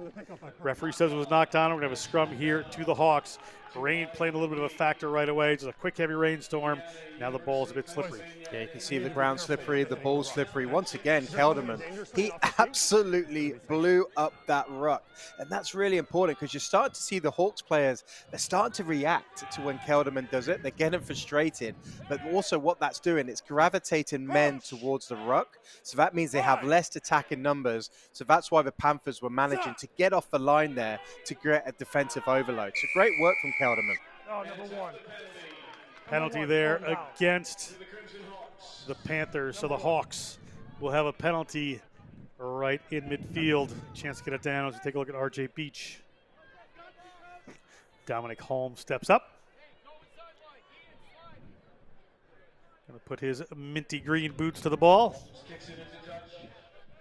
Referee says it was knocked on. We're going to have a scrum here to the Hawks. Rain playing a little bit of a factor right away. Just a quick, heavy rainstorm. Now the ball's a bit slippery. Yeah, you can see the ground slippery, the ball slippery. Once again, Kelderman, he absolutely blew up that ruck. And that's really important because you're starting to see the Hawks players, they're starting to react to when Kelderman does it. They're getting frustrated. But also what that's doing, it's gravitating men towards the ruck. So that means they have less attacking numbers. So that's why the Panthers were managing to get off the line there to get a defensive overload. So great work from Kelderman. Oh, number 1. Penalty there against the Panthers. So the Hawks will have a penalty right in midfield. Chance to get it down as we take a look at RJ Beach. Dominic Holmes steps up. Going to put his minty green boots to the ball.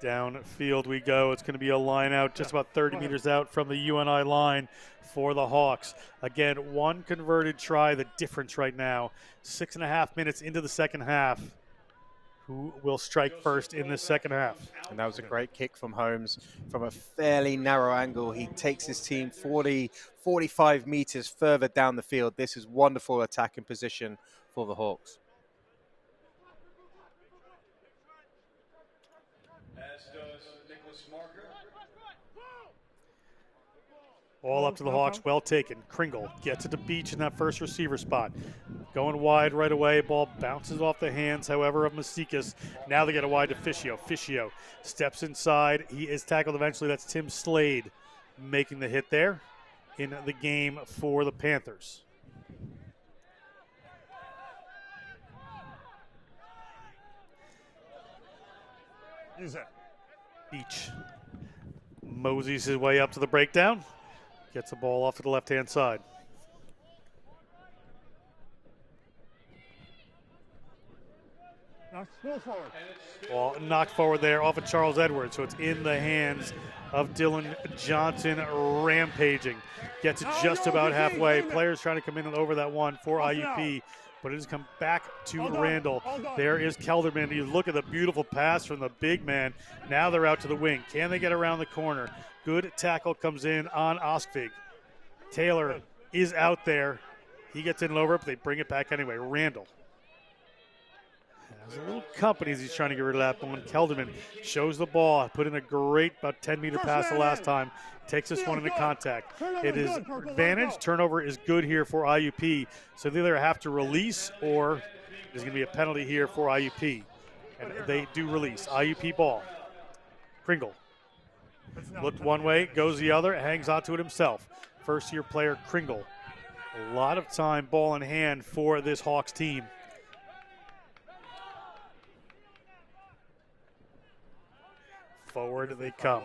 Downfield we go. It's going to be a line out just about 30 meters out from the UNI line for the Hawks. Again, one converted try, the difference right now. 6.5 minutes into the second half. Who will strike first in the second half? And that was a great kick from Holmes from a fairly narrow angle. He takes his team 40, 45 meters further down the field. This is wonderful attacking position for the Hawks. All up to the Hawks, well taken. Kringle gets it to Beach in that first receiver spot. Going wide right away, ball bounces off the hands, however, of Masikas. Now they get a wide to Fischio. Fischio steps inside. He is tackled eventually. That's Tim Slade making the hit there in the game for the Panthers. Use it. Beach moseys his way up to the breakdown. Gets the ball off to the left-hand side. Ball knocked forward there off of Charles Edwards, so it's in the hands of Dylan Johnson rampaging. Gets it just about halfway. Players trying to come in and over that one for IUP, but it has come back to Randall. There is Kelderman. You look at the beautiful pass from the big man. Now they're out to the wing. Can they get around the corner? Good tackle comes in on Oskvig. Taylor is out there. He gets in and over, but they bring it back anyway. Randall. There's a little company as he's trying to get rid of that one. Kelderman shows the ball. Put in a great about 10-meter pass the last time. Takes this one into contact. It is advantage. Turnover is good here for IUP. So they either have to release or there's going to be a penalty here for IUP. And they do release. IUP ball. Kringle. Looked one way, goes the other, hangs onto it himself. First-year player Kringle. A lot of time, ball in hand for this Hawks team. Forward they come.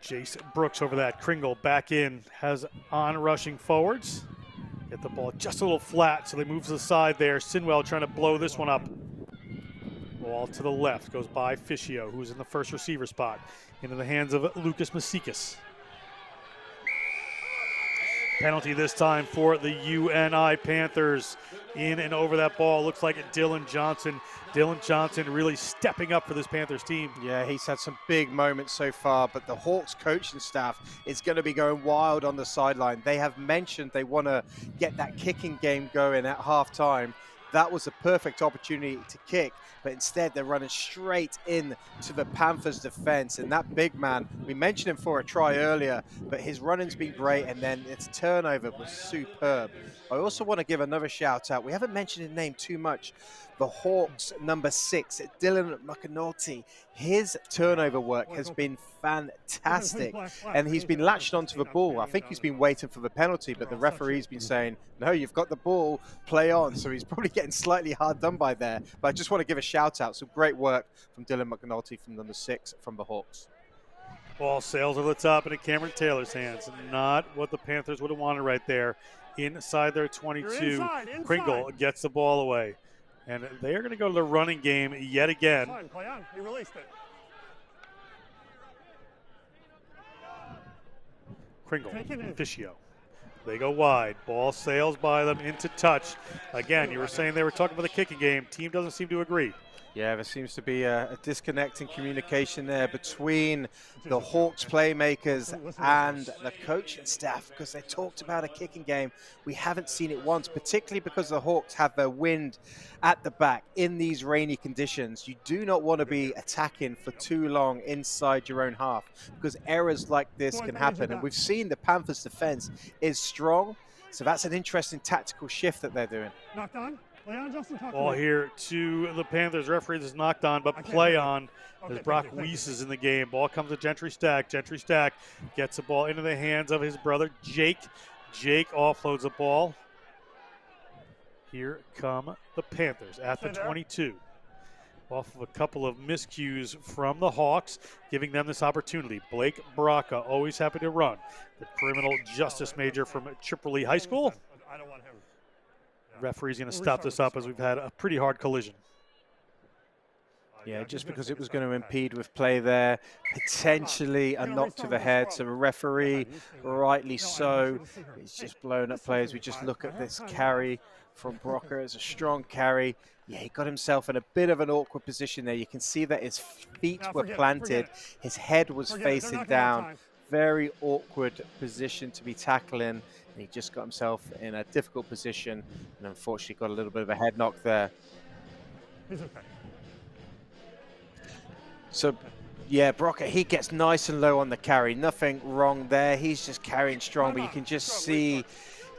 Jace Brooks over that. Kringle back in, has on rushing forwards. Get the ball just a little flat, so they move to the side there. Sinwell trying to blow this one up. Ball to the left, goes by Fischio, who's in the first receiver spot. Into the hands of Lucas Masikis. Penalty this time for the UNI Panthers. In and over that ball. Looks like Dylan Johnson. Dylan Johnson really stepping up for this Panthers team. Yeah, he's had some big moments so far, but the Hawks coaching staff is going to be going wild on the sideline. They have mentioned they want to get that kicking game going at halftime. That was a perfect opportunity to kick, but instead they're running straight in to the Panthers defense. And that big man, we mentioned him for a try earlier, but his running's been great, and then its turnover was superb. I also want to give another shout out. We haven't mentioned his name too much. The Hawks number 6, Dylan McAnulty. His turnover work has been fantastic, and he's been latched onto the ball. I think he's been waiting for the penalty, but the referee's been saying, no, you've got the ball, play on. So he's probably getting slightly hard done by there. But I just want to give a shout out. Some great work from Dylan McAnulty from number 6 from the Hawks. Ball sails over the top into Cameron Taylor's hands. Not what the Panthers would have wanted right there. Inside their 22, inside. Kringle gets the ball away. And they are going to go to the running game yet again. Play on. He released it. Kringle, Fischio. They go wide. Ball sails by them into touch. Again, you were saying they were talking about the kicking game. Team doesn't seem to agree. Yeah, there seems to be a disconnect in communication there between the Hawks playmakers and the coaching staff, because they talked about a kicking game. We haven't seen it once, particularly because the Hawks have their wind at the back in these rainy conditions. You do not want to be attacking for too long inside your own half, because errors like this can happen. And we've seen the Panthers' defense is strong, so that's an interesting tactical shift that they're doing. Knocked on. Ball here to the Panthers. Referee is knocked on, but play on as Brock Weiss is in the game. Ball comes to Gentry Stack. Gentry Stack gets the ball into the hands of his brother, Jake. Jake offloads the ball. Here come the Panthers at the 22. Off of a couple of miscues from the Hawks, giving them this opportunity. Blake Braca, always happy to run. The criminal justice major from Tripoli High School. I don't want him. Referee's going to stop this up as we've had a pretty hard collision. Yeah, just because it was going to impede with play there, potentially a knock to the head. So the referee, rightly so, he's just blowing up plays. We just look at this carry from Brocker. It's a strong carry. Yeah, he got himself in a bit of an awkward position there. You can see that his feet were planted. His head was facing down. Very awkward position to be tackling. And he just got himself in a difficult position and unfortunately got a little bit of a head knock there. He's okay. So, yeah, Brocker, he gets nice and low on the carry. Nothing wrong there. He's just carrying strong, but you can just see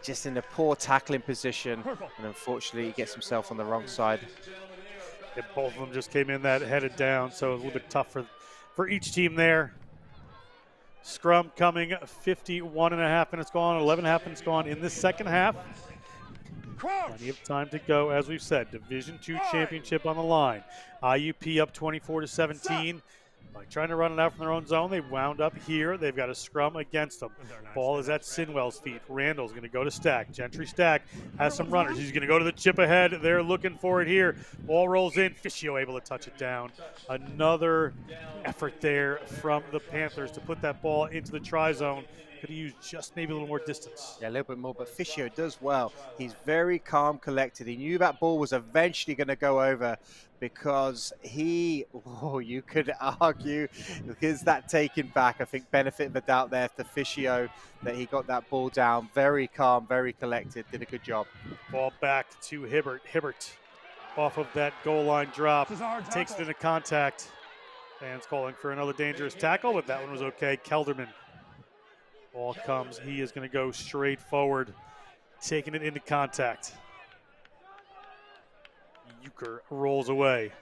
just in a poor tackling position. And unfortunately, he gets himself on the wrong side. Yeah, both of them just came in that headed down, so a little bit tough for each team there. Scrum coming, 51.5 minutes gone, 11.5 minutes gone in the second half. Plenty of time to go, as we've said. Division II championship on the line. IUP up 24-17. By trying to run it out from their own zone, they wound up here. They've got a scrum against them. Ball is at Sinwell's feet. Randall's going to go to Stack. Gentry Stack has some runners. He's going to go to the chip ahead. They're looking for it here. Ball rolls in. Fischio able to touch it down. Another effort there from the Panthers to put that ball into the try zone. Could have used just maybe a little more distance. Yeah, a little bit more, but Fischio does well. He's very calm, collected. He knew that ball was eventually going to go over because you could argue, is that taken back? I think benefit of the doubt there to Fischio that he got that ball down. Very calm, very collected, did a good job. Ball back to Hibbert. Hibbert off of that goal line drop, takes it into contact. Fans calling for another dangerous tackle, but that one was okay. Kelderman. Ball comes, he is going to go straight forward, taking it into contact. Euchre rolls away.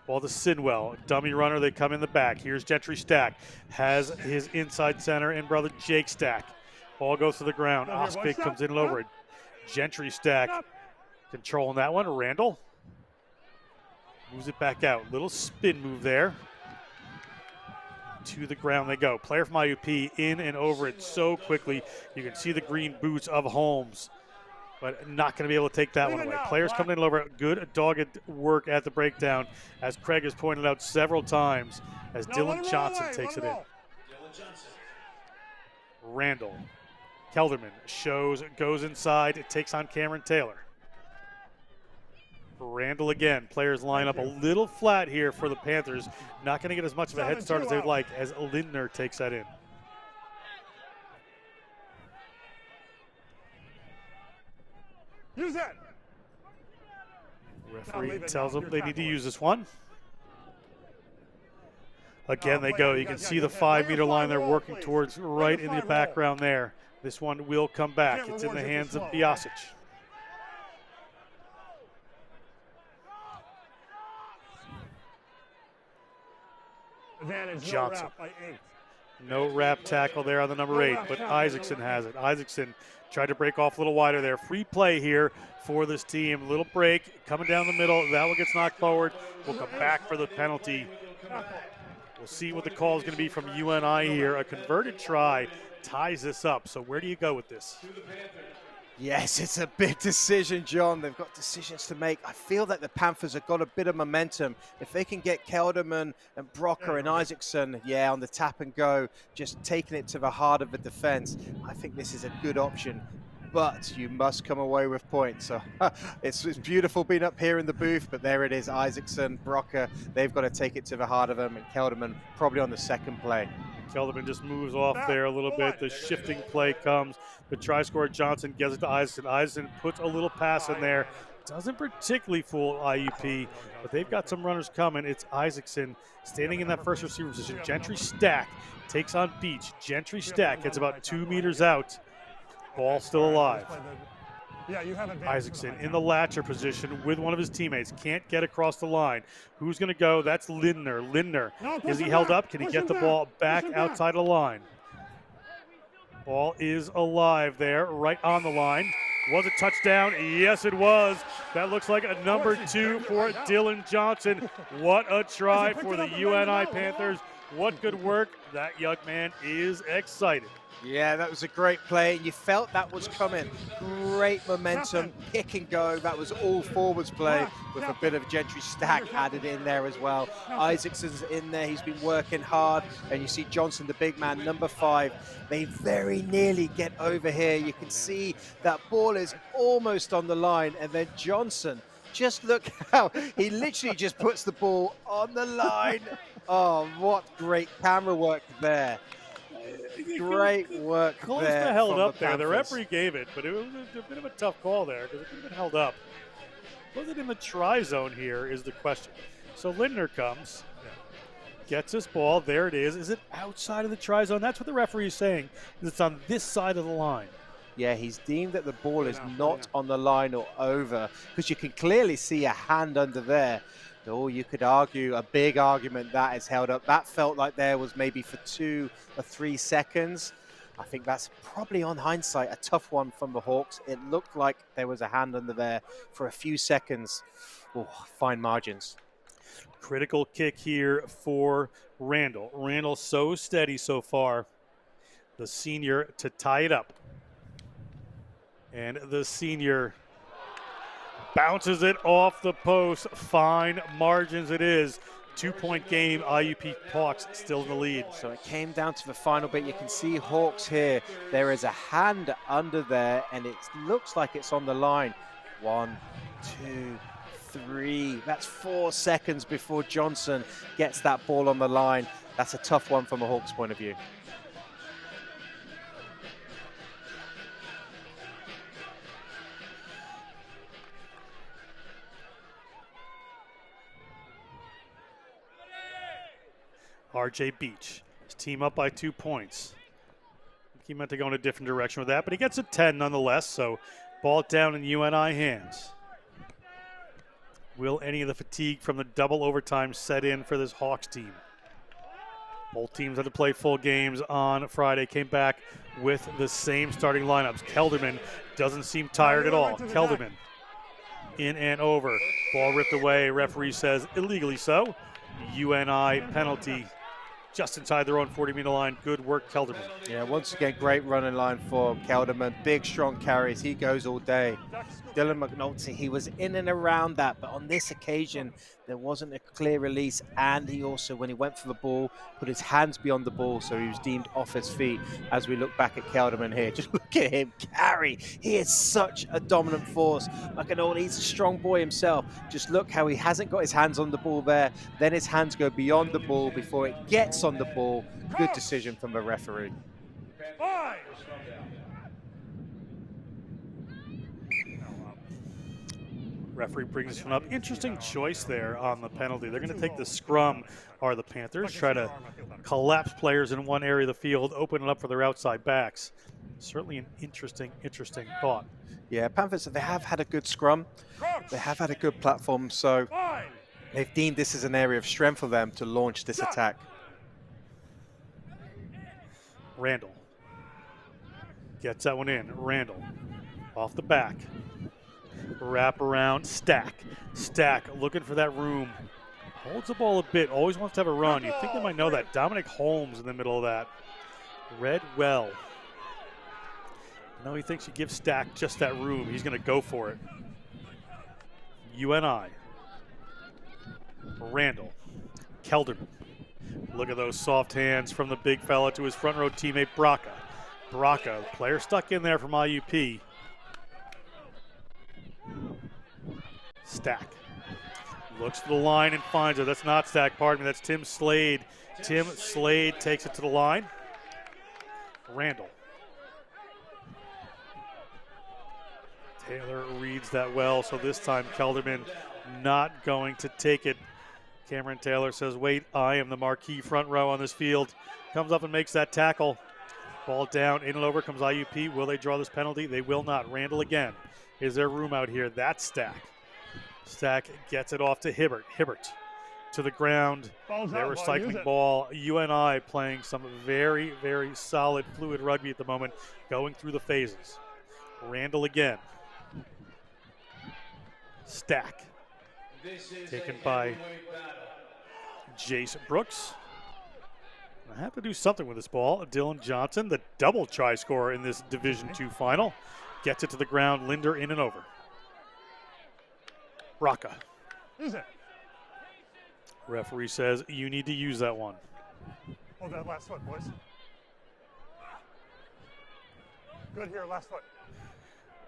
Ball to Sinwell, dummy runner, they come in the back. Here's Gentry Stack, has his inside center and brother Jake Stack. Ball goes to the ground, Ospik comes in and over it. Gentry Stack controlling that one, Randall moves it back out. Little spin move there. to the ground they go. Player from IUP in and over it so quickly. You can see the green boots of Holmes, but not going to be able to take that one away. Players coming in over, good dogged work at the breakdown, as Craig has pointed out several times, as Dylan Johnson takes it in. Randall. Kelderman goes inside, it takes on Cameron Taylor. Randall again. Players line up a little flat here for the Panthers. Not going to get as much of a head start as they'd like as Lindner takes that in. Use that. Referee tells them they need to use this one. Again, they go. You can see the 5-meter line they're working towards right in the background there. This one will come back. It's in the hands of Biasic. Johnson. No wrap tackle there on the number 8, but Isaacson has it. Isaacson tried to break off a little wider there. Free play here for this team. Little break coming down the middle. That one gets knocked forward. We'll come back for the penalty. We'll see what the call is going to be from UNI here. A converted try ties this up. So where do you go with this? Yes, it's a big decision, John. They've got decisions to make. I feel that the Panthers have got a bit of momentum. If they can get Kelderman and Brocker and Isaacson, on the tap and go, just taking it to the heart of the defense, I think this is a good option. But you must come away with points. So it's beautiful being up here in the booth, but there it is, Isaacson, Brocker. They've got to take it to the heart of them, and Kelderman probably on the second play. Kelderman just moves off there a little bit. The shifting play comes. The try scorer Johnson gets it to Isaacson. Isaacson puts a little pass in there. Doesn't particularly fool IUP, but they've got some runners coming. It's Isaacson standing in that first receiver position. Gentry Stack takes on Beach. Gentry Stack gets about 2 meters out. Ball still alive. Isaacson in the latcher position with one of his teammates. Can't get across the line. Who's going to go? That's Lindner. Lindner, is he held up? Can he get the ball back outside the line? Ball is alive there, right on the line. Was it touchdown? Yes, it was. That looks like a number 2 for Dylan Johnson. What a try for the UNI Panthers. What good work. That young man is excited. Yeah, that was a great play. You felt that was coming. Great momentum, pick and go. That was all forwards play with a bit of Gentry Stack added in there as well. Isaacson's in there. He's been working hard. And you see Johnson, the big man, number 5. They very nearly get over here. You can see that ball is almost on the line. And then Johnson, just look how he literally just puts the ball on the line. Oh, what great camera work there. Great work Close there. to held up the there. Panthers. The referee gave it, but it was a bit of a tough call there because it could have been held up. Was it in the try zone here is the question. So Lindner comes, gets his ball. There it is. Is it outside of the try zone? That's what the referee is saying. It's on this side of the line. Yeah, he's deemed that the ball is not on the line or over because you can clearly see a hand under there. Oh, you could argue, a big argument that is held up. That felt like there was maybe for 2 or 3 seconds. I think that's probably on hindsight a tough one from the Hawks. It looked like there was a hand under there for a few seconds. Oh, fine margins. Critical kick here for Randall. Randall so steady so far. The senior to tie it up. And the senior bounces it off the post. Fine margins it is. 2-point game. IUP Hawks still in the lead. So it came down to the final bit. You can see Hawks here. There is a hand under there, and it looks like it's on the line. 1, 2, 3. That's 4 seconds before Johnson gets that ball on the line. That's a tough one from a Hawks point of view. RJ Beach. His team up by 2 points. He meant to go in a different direction with that, but he gets a 10 nonetheless, so ball down in UNI hands. Will any of the fatigue from the double overtime set in for this Hawks team? Both teams had to play full games on Friday, came back with the same starting lineups. Kelderman doesn't seem tired at all. Kelderman in and over. Ball ripped away. Referee says illegally so. UNI penalty just inside their own 40-meter line. Good work, Kelderman. Yeah, once again, great running line for Kelderman. Big, strong carries. He goes all day. Dylan McNulty, he was in and around that, but on this occasion, there wasn't a clear release. And he also, when he went for the ball, put his hands beyond the ball, so he was deemed off his feet. As we look back at Kelderman here, just look at him carry. He is such a dominant force. McNulty, he's a strong boy himself. Just look how he hasn't got his hands on the ball there. Then his hands go beyond the ball before it gets on the ball. Good decision from the referee. Referee brings this one up. Interesting choice there on the penalty. They're going to take the scrum, are the Panthers, try to collapse players in one area of the field, open it up for their outside backs. Certainly an interesting thought. Yeah, Panthers, they have had a good scrum. They have had a good platform, so they've deemed this as an area of strength for them to launch this attack. Randall gets that one in. Randall off the back. Wrap around, Stack looking for that room. Holds the ball a bit, always wants to have a run. You think they might know that. Dominic Holmes in the middle of that. Read well. No, he thinks he gives Stack just that room. He's going to go for it. UNI. Randall. Kelderman. Look at those soft hands from the big fella to his front row teammate Braca. Braca, player stuck in there from IUP. Stack looks for the line and finds it. That's not Stack, pardon me, that's Tim Slade. Tim Slade takes it to the line. Randall. Taylor reads that well, so this time Kelderman not going to take it. Cameron Taylor says, wait, I am the marquee front row on this field. Comes up and makes that tackle. Ball down, in and over comes IUP. Will they draw this penalty? They will not. Randall again. Is there room out here? That's Stack. Stack gets it off to Hibbert. Hibbert to the ground. They're recycling ball. UNI playing some very, very solid, fluid rugby at the moment, going through the phases. Randall again. Stack. Taken by Jace Brooks. I have to do something with this ball. Dylan Johnson, the double try scorer in this Division II final. Gets it to the ground. Linder in and over. Braca. Use it. Referee says you need to use that one. Hold that last foot, boys. Good here, last foot.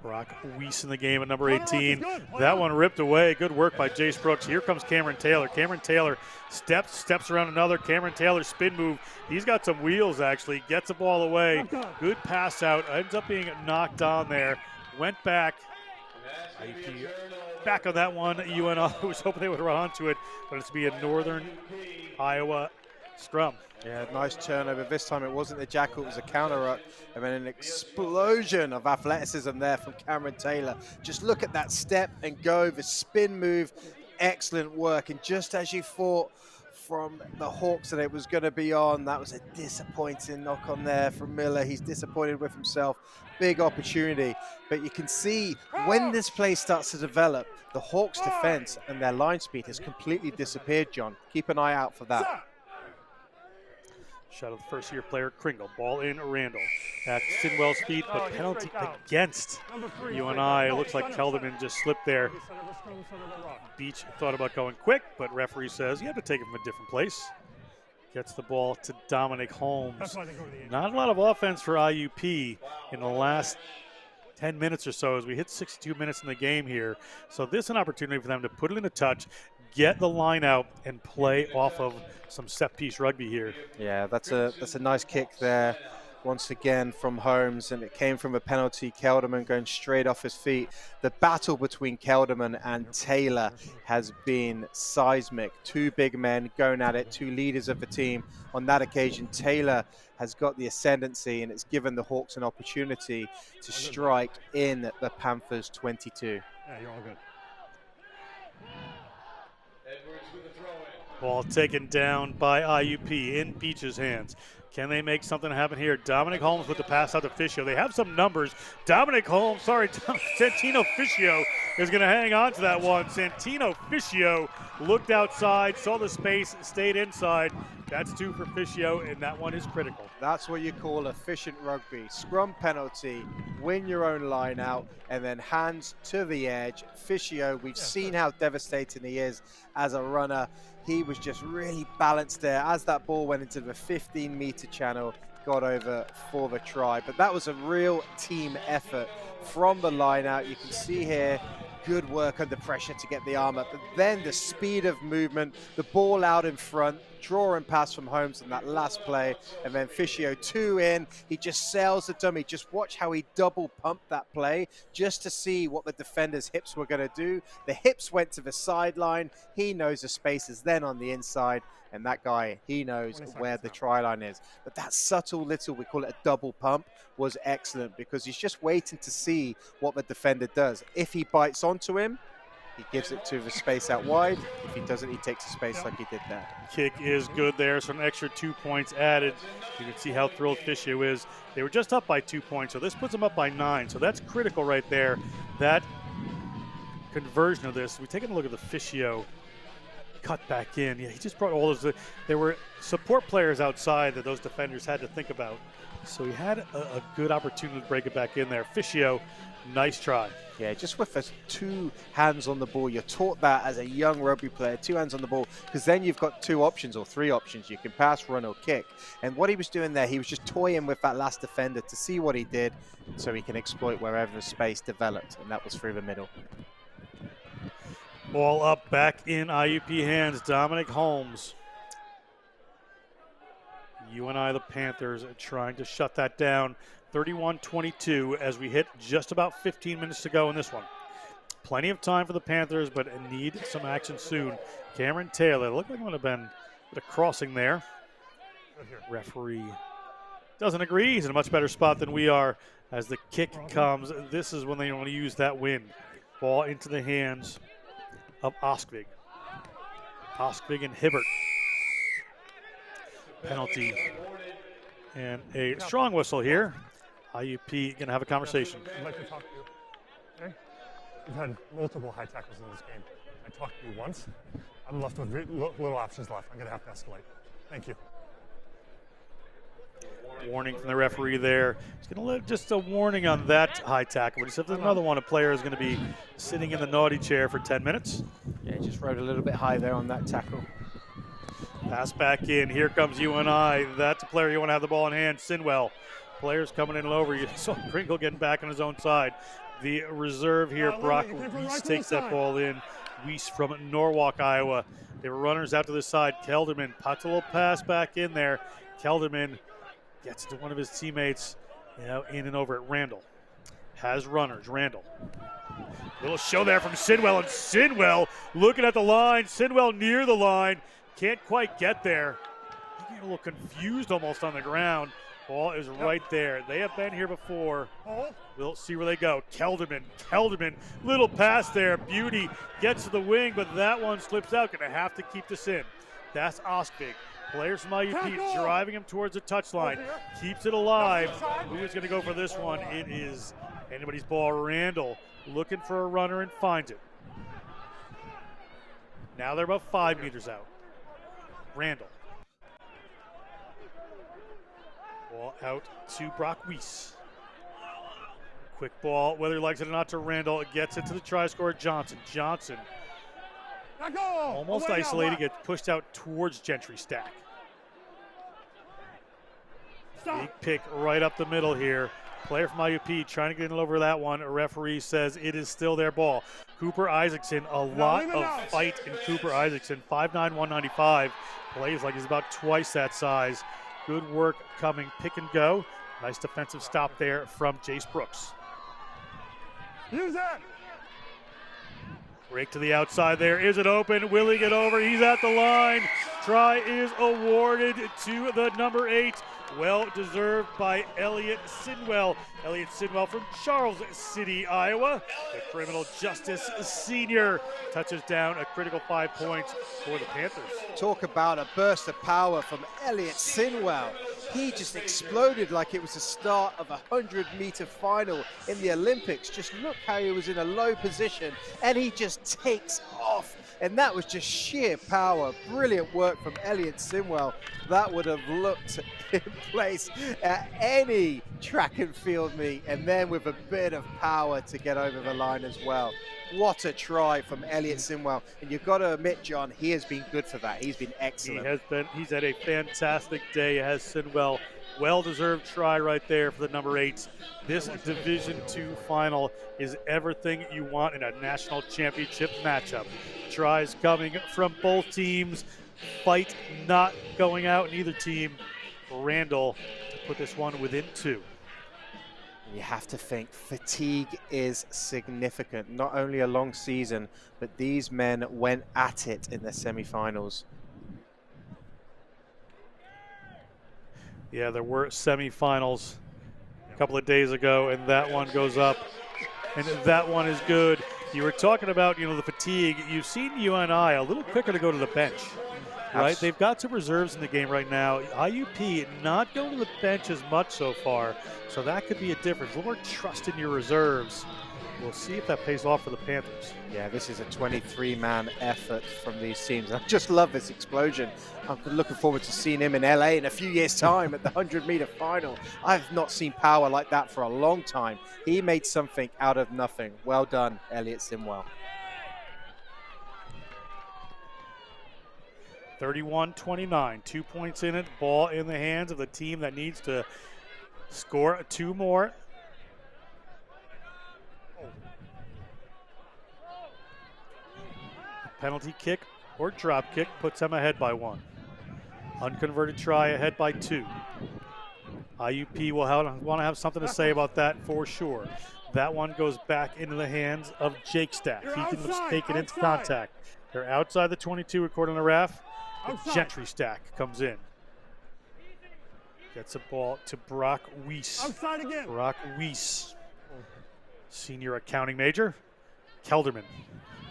Brock Weiss in the game at number 18. That one ripped away. Good work by Jace Brooks. Here comes Cameron Taylor. Cameron Taylor steps around another. Cameron Taylor spin move. He's got some wheels, actually. Gets the ball away. Good pass out. Ends up being knocked on there. Went back. IUP back on that one. UNI was hoping they would run onto it, but it's be a Northern Iowa scrum. Yeah, nice turnover. This time it wasn't the jackal, it was a counter ruck. And then an explosion of athleticism there from Cameron Taylor. Just look at that step and go, the spin move. Excellent work. And just as you thought from the Hawks that it was going to be on, that was a disappointing knock on there from Miller. He's disappointed with himself. Big opportunity. But you can see when this play starts to develop, the Hawks' defense and their line speed has completely disappeared, John. Keep an eye out for that. Shot of the first-year player, Kringle. Ball in, Randall. At Sinwell's feet, but penalty against UNI. It looks like Kelderman just slipped there. Beach thought about going quick, but referee says you have to take it from a different place. Gets the ball to Dominic Holmes. Not a lot of offense for IUP in the last 10 minutes or so as we hit 62 minutes in the game here. So this is an opportunity for them to put it in a touch, get the line out, and play off of some set-piece rugby here. Yeah, that's a nice kick there once again from Holmes, and it came from a penalty. Kelderman going straight off his feet. The battle between Kelderman and Taylor has been seismic. Two big men going at it, two leaders of the team. On that occasion, Taylor has got the ascendancy, and it's given the Hawks an opportunity to strike in the Panthers 22. Yeah, you're all good. Ball taken down by IUP in Beach's hands. Can they make something happen here? Dominic Holmes with the pass out to Fischio. They have some numbers. Santino Fischio is going to hang on to that one. Santino Fischio looked outside, saw the space, stayed inside. That's 2 for Fischio, and that one is critical. That's what you call efficient rugby. Scrum penalty, win your own line out, and then hands to the edge. Fischio, we've seen how devastating he is as a runner. He was just really balanced there as that ball went into the 15-meter channel, got over for the try. But that was a real team effort from the line out. You can see here, good work under pressure to get the arm up, but then the speed of movement, the ball out in front, draw and pass from Holmes in that last play, and then Fischio 2 in. He just sails the dummy. Just watch how he double pumped that play just to see what the defender's hips were going to do. The hips went to the sideline. He knows the space is then on the inside, and that guy, he knows where the try line is. But that subtle little, we call it a double pump, was excellent because he's just waiting to see what the defender does. If he bites onto him, he gives it to the space out wide. If he doesn't, he takes the space like he did there. Kick is good there, so an extra 2 points added. You can see how thrilled Fischio is. They were just up by 2 points, so this puts them up by 9. So that's critical right there. That conversion of this, we take a look at the Fischio cut back in. Yeah, he just brought all those. There were support players outside that those defenders had to think about. So he had a good opportunity to break it back in there. Fischio, nice try. Yeah, just with the 2 hands on the ball, you're taught that as a young rugby player, 2 hands on the ball, because then you've got 2 options or 3 options. You can pass, run, or kick. And what he was doing there, he was just toying with that last defender to see what he did so he can exploit wherever the space developed, and that was through the middle. Ball up, back in IUP hands. Dominic Holmes. UNI, the Panthers, trying to shut that down. 31-22 as we hit just about 15 minutes to go in this one. Plenty of time for the Panthers, but need some action soon. Cameron Taylor, looked like it would have been a crossing there. Referee doesn't agree. He's in a much better spot than we are as the kick comes. This is when they want to use that wind. Ball into the hands of Oskvig. Oskvig and Hibbert. Penalty and a strong whistle here. IUP going to have a conversation. I'd like to talk to you. Okay? We've had multiple high tackles in this game. I talked to you once. I'm left with little options left. I'm going to have to escalate. Thank you. Warning from the referee there. He's going to let just a warning on that high tackle. But if there's another one, a player is going to be sitting in the naughty chair for 10 minutes. Yeah, he just rode a little bit high there on that tackle. Pass back in. Here comes UNI. That's a player you want to have the ball in hand. Sinwell. Players coming in and over. You saw Kringle getting back on his own side. The reserve here, Brock Weiss takes that ball in. Weiss from Norwalk, Iowa. They were runners out to the side. Kelderman pots a little pass back in there. Kelderman gets to one of his teammates, in and over at Randall. Has runners. Randall. Little show there from Sinwell, and Sinwell looking at the line. Sinwell near the line. Can't quite get there. He's a little confused almost on the ground. Ball is right there. They have been here before. We'll see where they go. Kelderman, little pass there. Beauty gets to the wing, but that one slips out. Going to have to keep this in. That's Oskvig. Players from IUP driving him towards the touchline. Keeps it alive. Who is going to go for this one? It is anybody's ball. Randall looking for a runner and finds it. Now they're about 5 meters out. Randall. Ball out to Brock Weiss. Quick ball, whether he likes it or not, to Randall. It gets it to the try scorer, Johnson. Johnson almost isolated, gets pushed out towards Gentry Stack. Big pick right up the middle here. Player from IUP trying to get in over that one. A referee says it is still their ball. Cooper Isaacson, a lot of fight in Cooper Isaacson. 5'9", 195. Plays like he's about twice that size. Good work coming, pick and go. Nice defensive stop there from Jace Brooks. Use that. Break to the outside there. Is it open? Will he get over? He's at the line. Try is awarded to the number 8. Well deserved by Elliot Sinwell. Elliot Sinwell from Charles City, Iowa. The criminal justice senior touches down a critical 5 points for the Panthers. Talk about a burst of power from Elliot Sinwell. he just exploded like it was the start of a 100-meter final in the Olympics. Just look how he was in a low position, and he just takes off. And that was just sheer power. Brilliant work from Elliot Simwell. That would have looked in place at any track and field meet, and then with a bit of power to get over the line as well. What a try from Elliot Simwell. And you've got to admit, John, he has been good for that. He's been excellent. He's had a fantastic day, has Sinwell. Well-deserved try right there for the number 8. This Division II final is everything you want in a national championship matchup. Tries coming from both teams. Fight not going out in either team. Randall to put this one within 2. You have to think fatigue is significant. Not only a long season, but these men went at it in the semifinals. Yeah, there were semifinals a couple of days ago, and that one goes up, and that one is good. You were talking about, the fatigue. You've seen UNI a little quicker to go to the bench, right? They've got some reserves in the game right now. IUP not going to the bench as much so far, so that could be a difference. A little more trust in your reserves. We'll see if that pays off for the Panthers. Yeah, this is a 23-man effort from these teams. I just love this explosion. I'm looking forward to seeing him in LA in a few years' time at the 100-meter final. I've not seen power like that for a long time. He made something out of nothing. Well done, Elliot Simwell. 31-29, 2 points in it, ball in the hands of the team that needs to score 2 more. Penalty kick or drop kick puts them ahead by 1. Unconverted try ahead by 2. IUP will want to have something to say about that for sure. That one goes back into the hands of Jake Stack. He can take it into contact. They're outside the 22 according to Raf. Gentry Stack comes in. Gets a ball to Brock Weiss. Outside again. Brock Weiss, senior accounting major. Kelderman.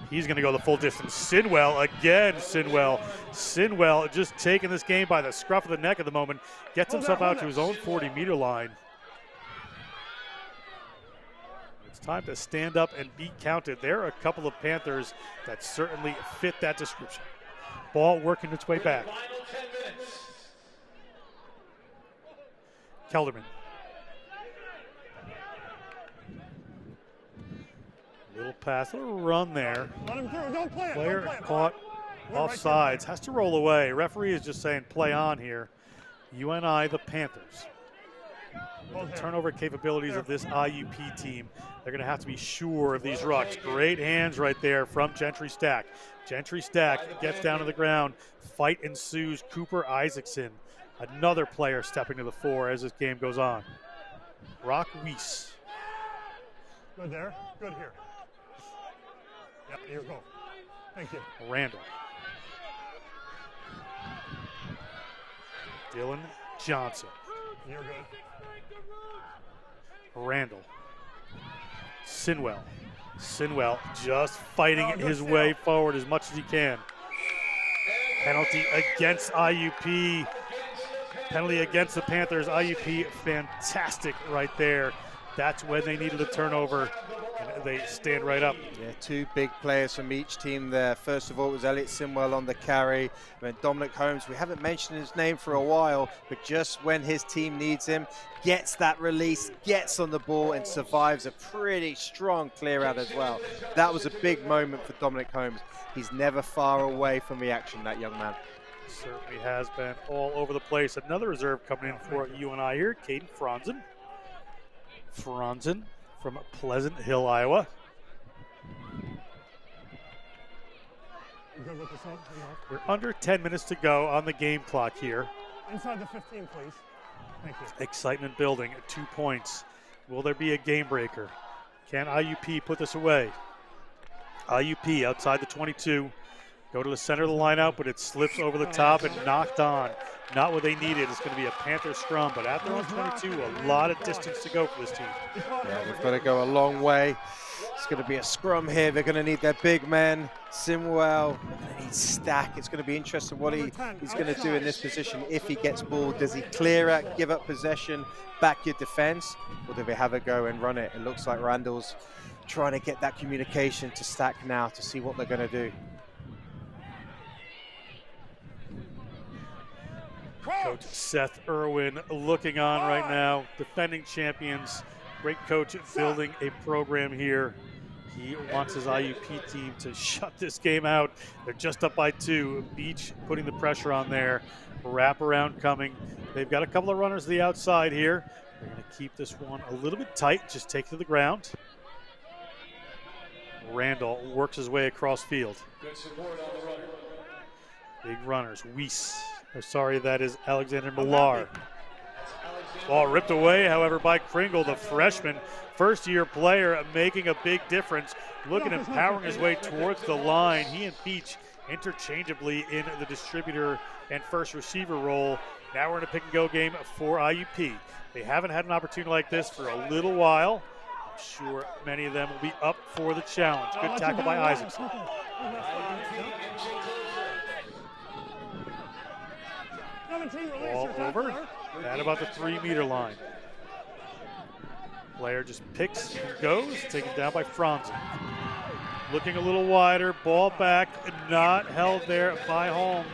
He's going to go the full distance. Sinwell again. Sinwell just taking this game by the scruff of the neck at the moment. Gets himself out to his own 40-meter line. It's time to stand up and be counted. There are a couple of Panthers that certainly fit that description. Ball working its way back. Kelderman. Little pass, little run there. Let him through. Don't play it. Player Don't play it. caught offsides. Has to roll away. Referee is just saying play on here. UNI, the Panthers. With the turnover capabilities of this IUP team, they're going to have to be sure of these rucks. Great hands right there from Gentry Stack. Gentry Stack gets down to the ground. Fight ensues. Cooper Isaacson, another player stepping to the fore as this game goes on. Brock Weiss. Good there. Good here. Yep, here we go. Thank you. Randall. Dylan Johnson. You're good. Randall. Sinwell just fighting his way forward as much as he can. Penalty against IUP. Penalty against the Panthers. IUP, fantastic right there. That's when they needed a turnover, and they stand right up. Yeah, 2 big players from each team there. First of all, it was Elliot Simwell on the carry. And Dominic Holmes, we haven't mentioned his name for a while, but just when his team needs him, gets that release, gets on the ball, and survives a pretty strong clear out as well. That was a big moment for Dominic Holmes. He's never far away from the action, that young man. Certainly has been all over the place. Another reserve coming in for UNI here, Caden Franzen from Pleasant Hill, Iowa. We're under 10 minutes to go on the game clock here. Inside the 15, please. Thank you. Excitement building, 2 points. Will there be a game breaker? Can IUP put this away? IUP outside the 22. Go to the center of the lineup, but it slips over the top and knocked on. Not what they needed. It's going to be a Panther scrum, but at their own 22, a lot of distance to go for this team. Yeah, they've got to go a long way. It's going to be a scrum here. They're going to need their big men. Simwell, they're going to need Stack. It's going to be interesting what he's going to do in this position. If he gets ball, does he clear it, give up possession, back your defense, or do they have a go and run it? It looks like Randall's trying to get that communication to Stack now to see what they're going to do. Coach Seth Irwin looking on right now, defending champions. Great coach building a program here. He wants his IUP team to shut this game out. They're just up by 2. Beach putting the pressure on there. Wraparound coming. They've got a couple of runners to the outside here. They're going to keep this one a little bit tight. Just take to the ground. Randall works his way across field. Good support on the runner. Big runners. Weiss. Oh, sorry, that is Alexander Millar. Ball ripped away, however, by Kringle, the freshman, first-year player, making a big difference. Looking at powering his way towards the line. He and Beach interchangeably in the distributor and first receiver role. Now we're in a pick-and-go game for IUP. They haven't had an opportunity like this for a little while. I'm sure many of them will be up for the challenge. Good tackle by Isaacson. Ball over at about the 3-meter line. Player just picks and goes, taken down by Franzen. Looking a little wider, ball back, not held there by Holmes.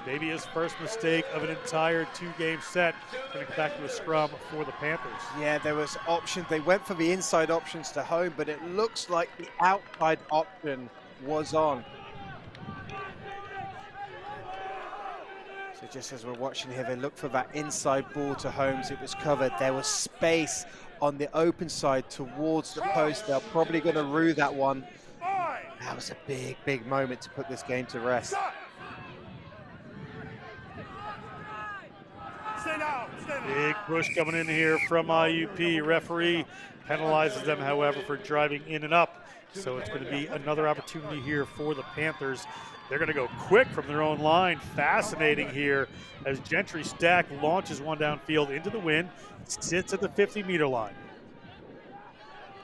Maybe his first mistake of an entire 2-game set. Going to come back to a scrum for the Panthers. Yeah, there was options. They went for the inside options to home, but it looks like the outside option was on. So just as we're watching here, they look for that inside ball to Holmes. It was covered. There was space on the open side towards the post. They're probably going to rue that one. That was a big, big moment to put this game to rest. Big push coming in here from IUP. Referee penalizes them, however, for driving in and up. So it's going to be another opportunity here for the Panthers. They're going to go quick from their own line. Fascinating here as Gentry Stack launches one downfield into the wind, sits at the 50-meter line.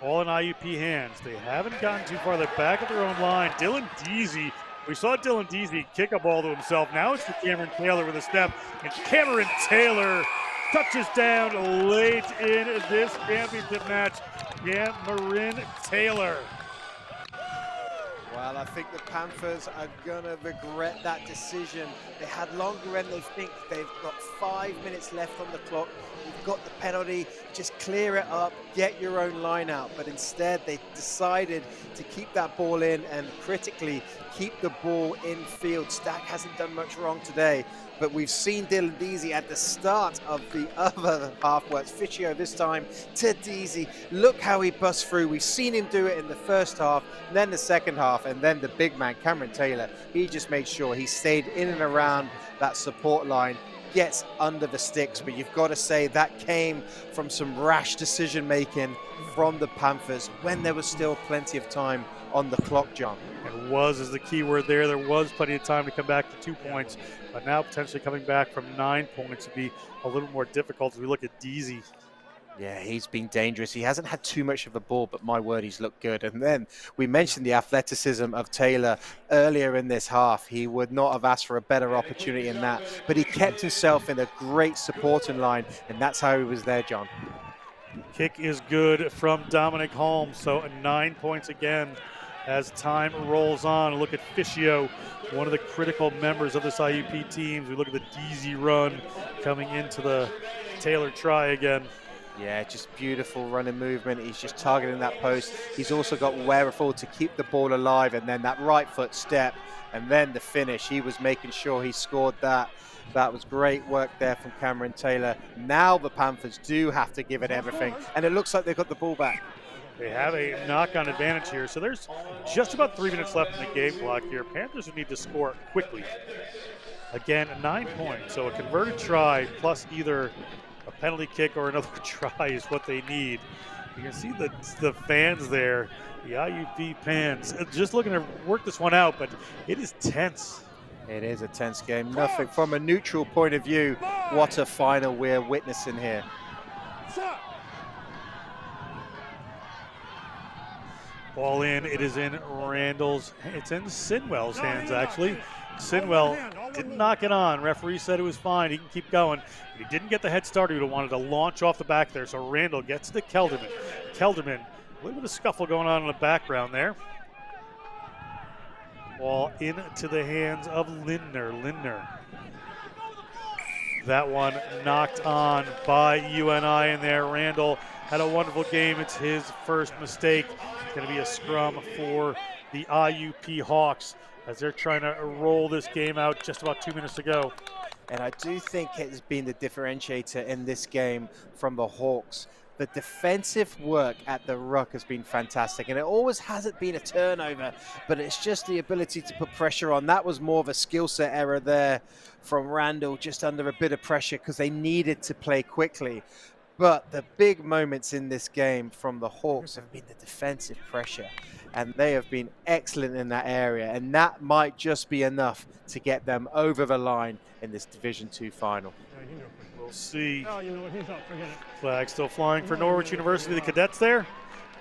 All in IUP hands. They haven't gotten too far. They're back at their own line. Dylan Deasy. We saw Dylan Deasy kick a ball to himself. Now it's to Cameron Taylor with a step. And Cameron Taylor touches down late in this championship match. Cameron Taylor. Well, I think the Panthers are going to regret that decision. They had longer and they think they've got 5 minutes left on the clock. You've got the penalty, just clear it up, get your own line out. But instead, they decided to keep that ball in and critically keep the ball in field. Stack hasn't done much wrong today, but we've seen Dylan Deasy at the start of the other half, where it's Ficcio this time to Deasy. Look how he busts through. We've seen him do it in the first half, then the second half, and then the big man, Cameron Taylor. He just made sure he stayed in and around that support line, gets under the sticks, but you've got to say that came from some rash decision making from the Panthers when there was still plenty of time on the clock, John. And was is the key word there. There was plenty of time to come back to 2 points, but now potentially coming back from 9 points would be a little more difficult as we look at Deasy. Yeah, he's been dangerous. He hasn't had too much of the ball, but my word, he's looked good. And then we mentioned the athleticism of Taylor earlier in this half. He would not have asked for a better opportunity in that, but he kept himself in a great supporting line, and that's how he was there, John. Kick is good from Dominic Holmes, so 9 points again as time rolls on. Look at Ficcio, one of the critical members of this IUP team. We look at the Deasy run coming into the Taylor try again. Yeah, just beautiful running movement. He's just targeting that post. He's also got wherewithal to keep the ball alive, and then that right foot step, and then the finish. He was making sure he scored that. That was great work there from Cameron Taylor. Now the Panthers do have to give it everything, and it looks like they've got the ball back. They have a knock-on advantage here, so there's just about 3 minutes left in the game clock here. Panthers would need to score quickly. Again, 9 points, so a converted try plus either a penalty kick or another try is what they need. You can see the fans there, the IUP fans, just looking to work this one out, but it is tense. It is a tense game. Nothing from a neutral point of view. What a final we're witnessing here. Ball in, it is in Randall's, it's in Sinwell's hands actually. Sinwell didn't knock it on. Referee said it was fine. He can keep going. But he didn't get the head start. He would have wanted to launch off the back there. So Randall gets to Kelderman. Kelderman, a little bit of scuffle going on in the background there. Ball into the hands of Lindner. Lindner. That one knocked on by UNI in there. Randall had a wonderful game. It's his first mistake. It's going to be a scrum for the IUP Hawks as they're trying to roll this game out just about 2 minutes to go. And I do think it's been the differentiator in this game from the Hawks. The defensive work at the ruck has been fantastic, and it always hasn't been a turnover, but it's just the ability to put pressure on. That was more of a skill set error there from Randall, just under a bit of pressure because they needed to play quickly. But the big moments in this game from the Hawks have been the defensive pressure, and they have been excellent in that area, and that might just be enough to get them over the line in this Division II final. We'll see. Oh, you know what? He's up. Forget it. Flag still flying for Norwich University, the cadets there.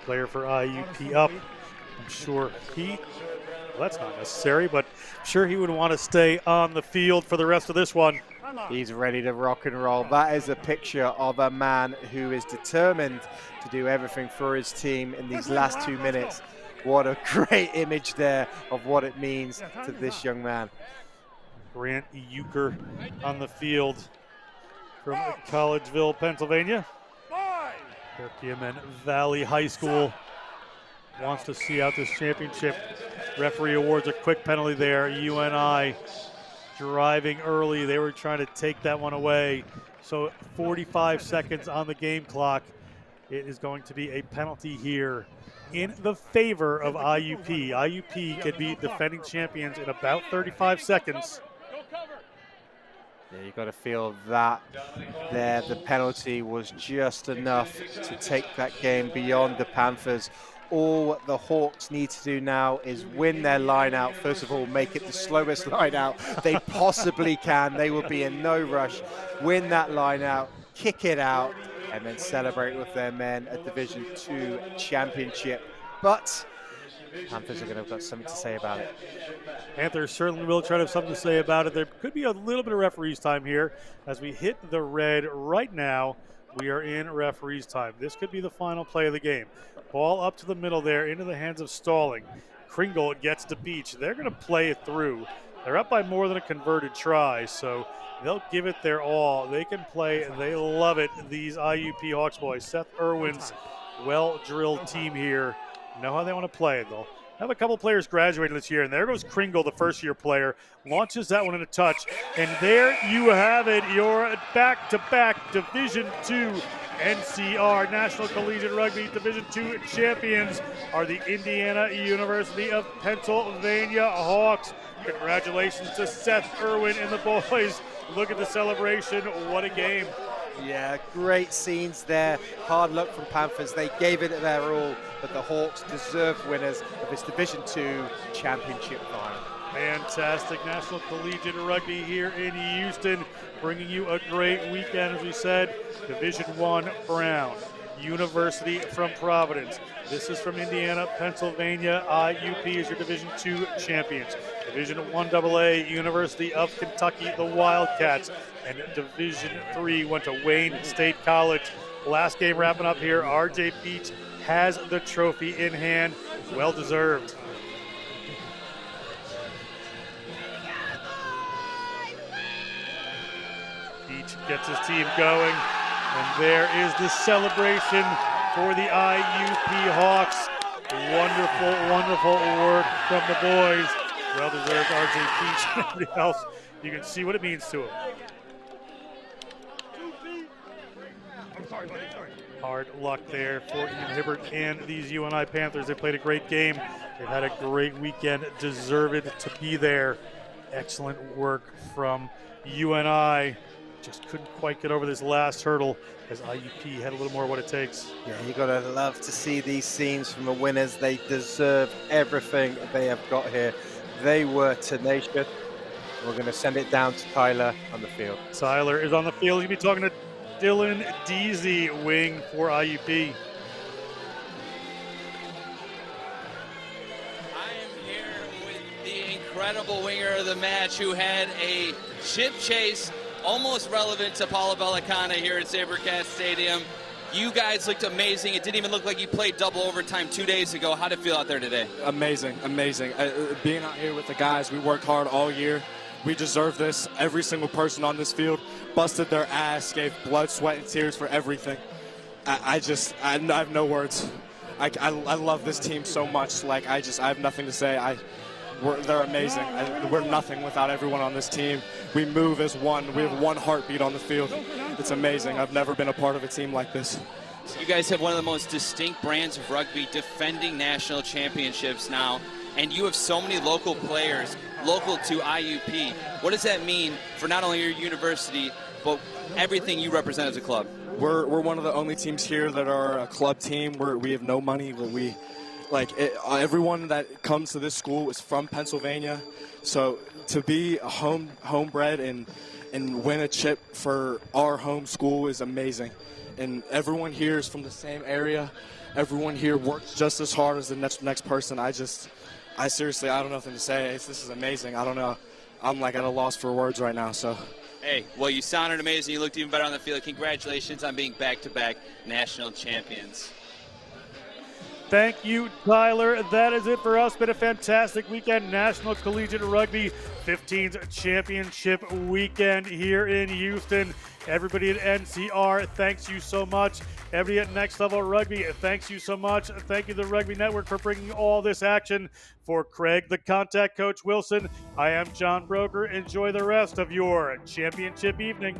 Player for IUP up. I'm sure well, that's not necessary, but I'm sure he would want to stay on the field for the rest of this one. He's ready to rock and roll. That is a picture of a man who is determined to do everything for his team in these last 2 minutes. What a great image there of what it means to this young man. Grant Euchre on the field from Collegeville, Pennsylvania. Perkiomen Valley High School wants to see out this championship. Referee awards a quick penalty there. UNI driving early. They were trying to take that one away. So 45 seconds on the game clock. It is going to be a penalty here in the favor of IUP. IUP can be defending champions in about 35 seconds. Yeah, you got to feel that there. The penalty was just enough to take that game beyond the Panthers. All the Hawks need to do now is win their line out. First of all, make it the slowest line out they possibly can. They will be in no rush. Win that line out, kick it out, and then celebrate with their men a Division II championship. But Panthers are going to have got something to say about it. Panthers certainly will try to have something to say about it. There could be a little bit of referee's time here as we hit the red right now. We are in referee's time. This could be the final play of the game. Ball up to the middle there into the hands of Stalling. Kringle gets to Beach. They're going to play it through. They're up by more than a converted try, so they'll give it their all. They can play. They love it, these IUP Hawks boys. Seth Irwin's well-drilled team here know how they want to play. They'll have a couple players graduated this year, and there goes Kringle, the first-year player, launches that one in a touch, and there you have it, your back-to-back Division II NCR National Collegiate Rugby Division II champions are the Indiana University of Pennsylvania Hawks. Congratulations to Seth Irwin and the boys. Look at the celebration. What a game. Yeah, great scenes there. Hard luck from Panthers. They gave it their all, but the Hawks deserve winners of this Division II championship final. Fantastic National Collegiate Rugby here in Houston, bringing you a great weekend, as we said. Division I Brown, University from Providence. This is from Indiana, Pennsylvania. IUP is your Division II champions. Division I AA, University of Kentucky, the Wildcats. And Division III went to Wayne State College. Last game wrapping up here. RJ Beach has the trophy in hand. Well deserved. Beach gets his team going. And there is the celebration for the IUP Hawks. Wonderful, wonderful work from the boys. Well deserved, RJ Beach and everybody else. You can see what it means to them. I'm sorry, buddy. Sorry. Hard luck there for Ian Hibbert and these UNI Panthers. They played a great game. They've had a great weekend. Deserved to be there. Excellent work from UNI. Just couldn't quite get over this last hurdle as IUP had a little more of what it takes. Yeah, you gotta love to see these scenes from the winners. They deserve everything they have got here. They were tenacious. We're going to send it down to Tyler on the field. Tyler is on the field. He'll be talking to Dylan Deasy, wing for IUP. I am here with the incredible winger of the match who had a chip chase almost relevant to Paula Bellicana here at Sabercast Stadium. You guys looked amazing. It didn't even look like you played double overtime 2 days ago. How did it feel out there today? Amazing, amazing. Being out here with the guys, we worked hard all year. We deserve this. Every single person on this field busted their ass, gave blood, sweat, and tears for everything. I have no words. I love this team so much. Like, I have nothing to say. They're amazing. We're nothing without everyone on this team. We move as one. We have one heartbeat on the field. It's amazing. I've never been a part of a team like this. You guys have one of the most distinct brands of rugby, defending national championships now, and you have so many local players, local to IUP. What does that mean for not only your university, but everything you represent as a club? We're one of the only teams here that are a club team where we have no money. Everyone that comes to this school is from Pennsylvania, so to be a homebred and win a chip for our home school is amazing. And everyone here is from the same area. Everyone here works just as hard as the next person. I seriously, I don't know nothing to say. This is amazing. I don't know. I'm like at a loss for words right now. So. Hey, well, you sounded amazing. You looked even better on the field. Congratulations on being back-to-back national champions. Thank you, Tyler. That is it for us. Been a fantastic weekend. National Collegiate Rugby 15th Championship weekend here in Houston. Everybody at NCR, thanks you so much. Everybody at Next Level Rugby, thanks you so much. Thank you to the Rugby Network for bringing all this action. For Craig, the Contact Coach Wilson, I am John Broker. Enjoy the rest of your championship evening.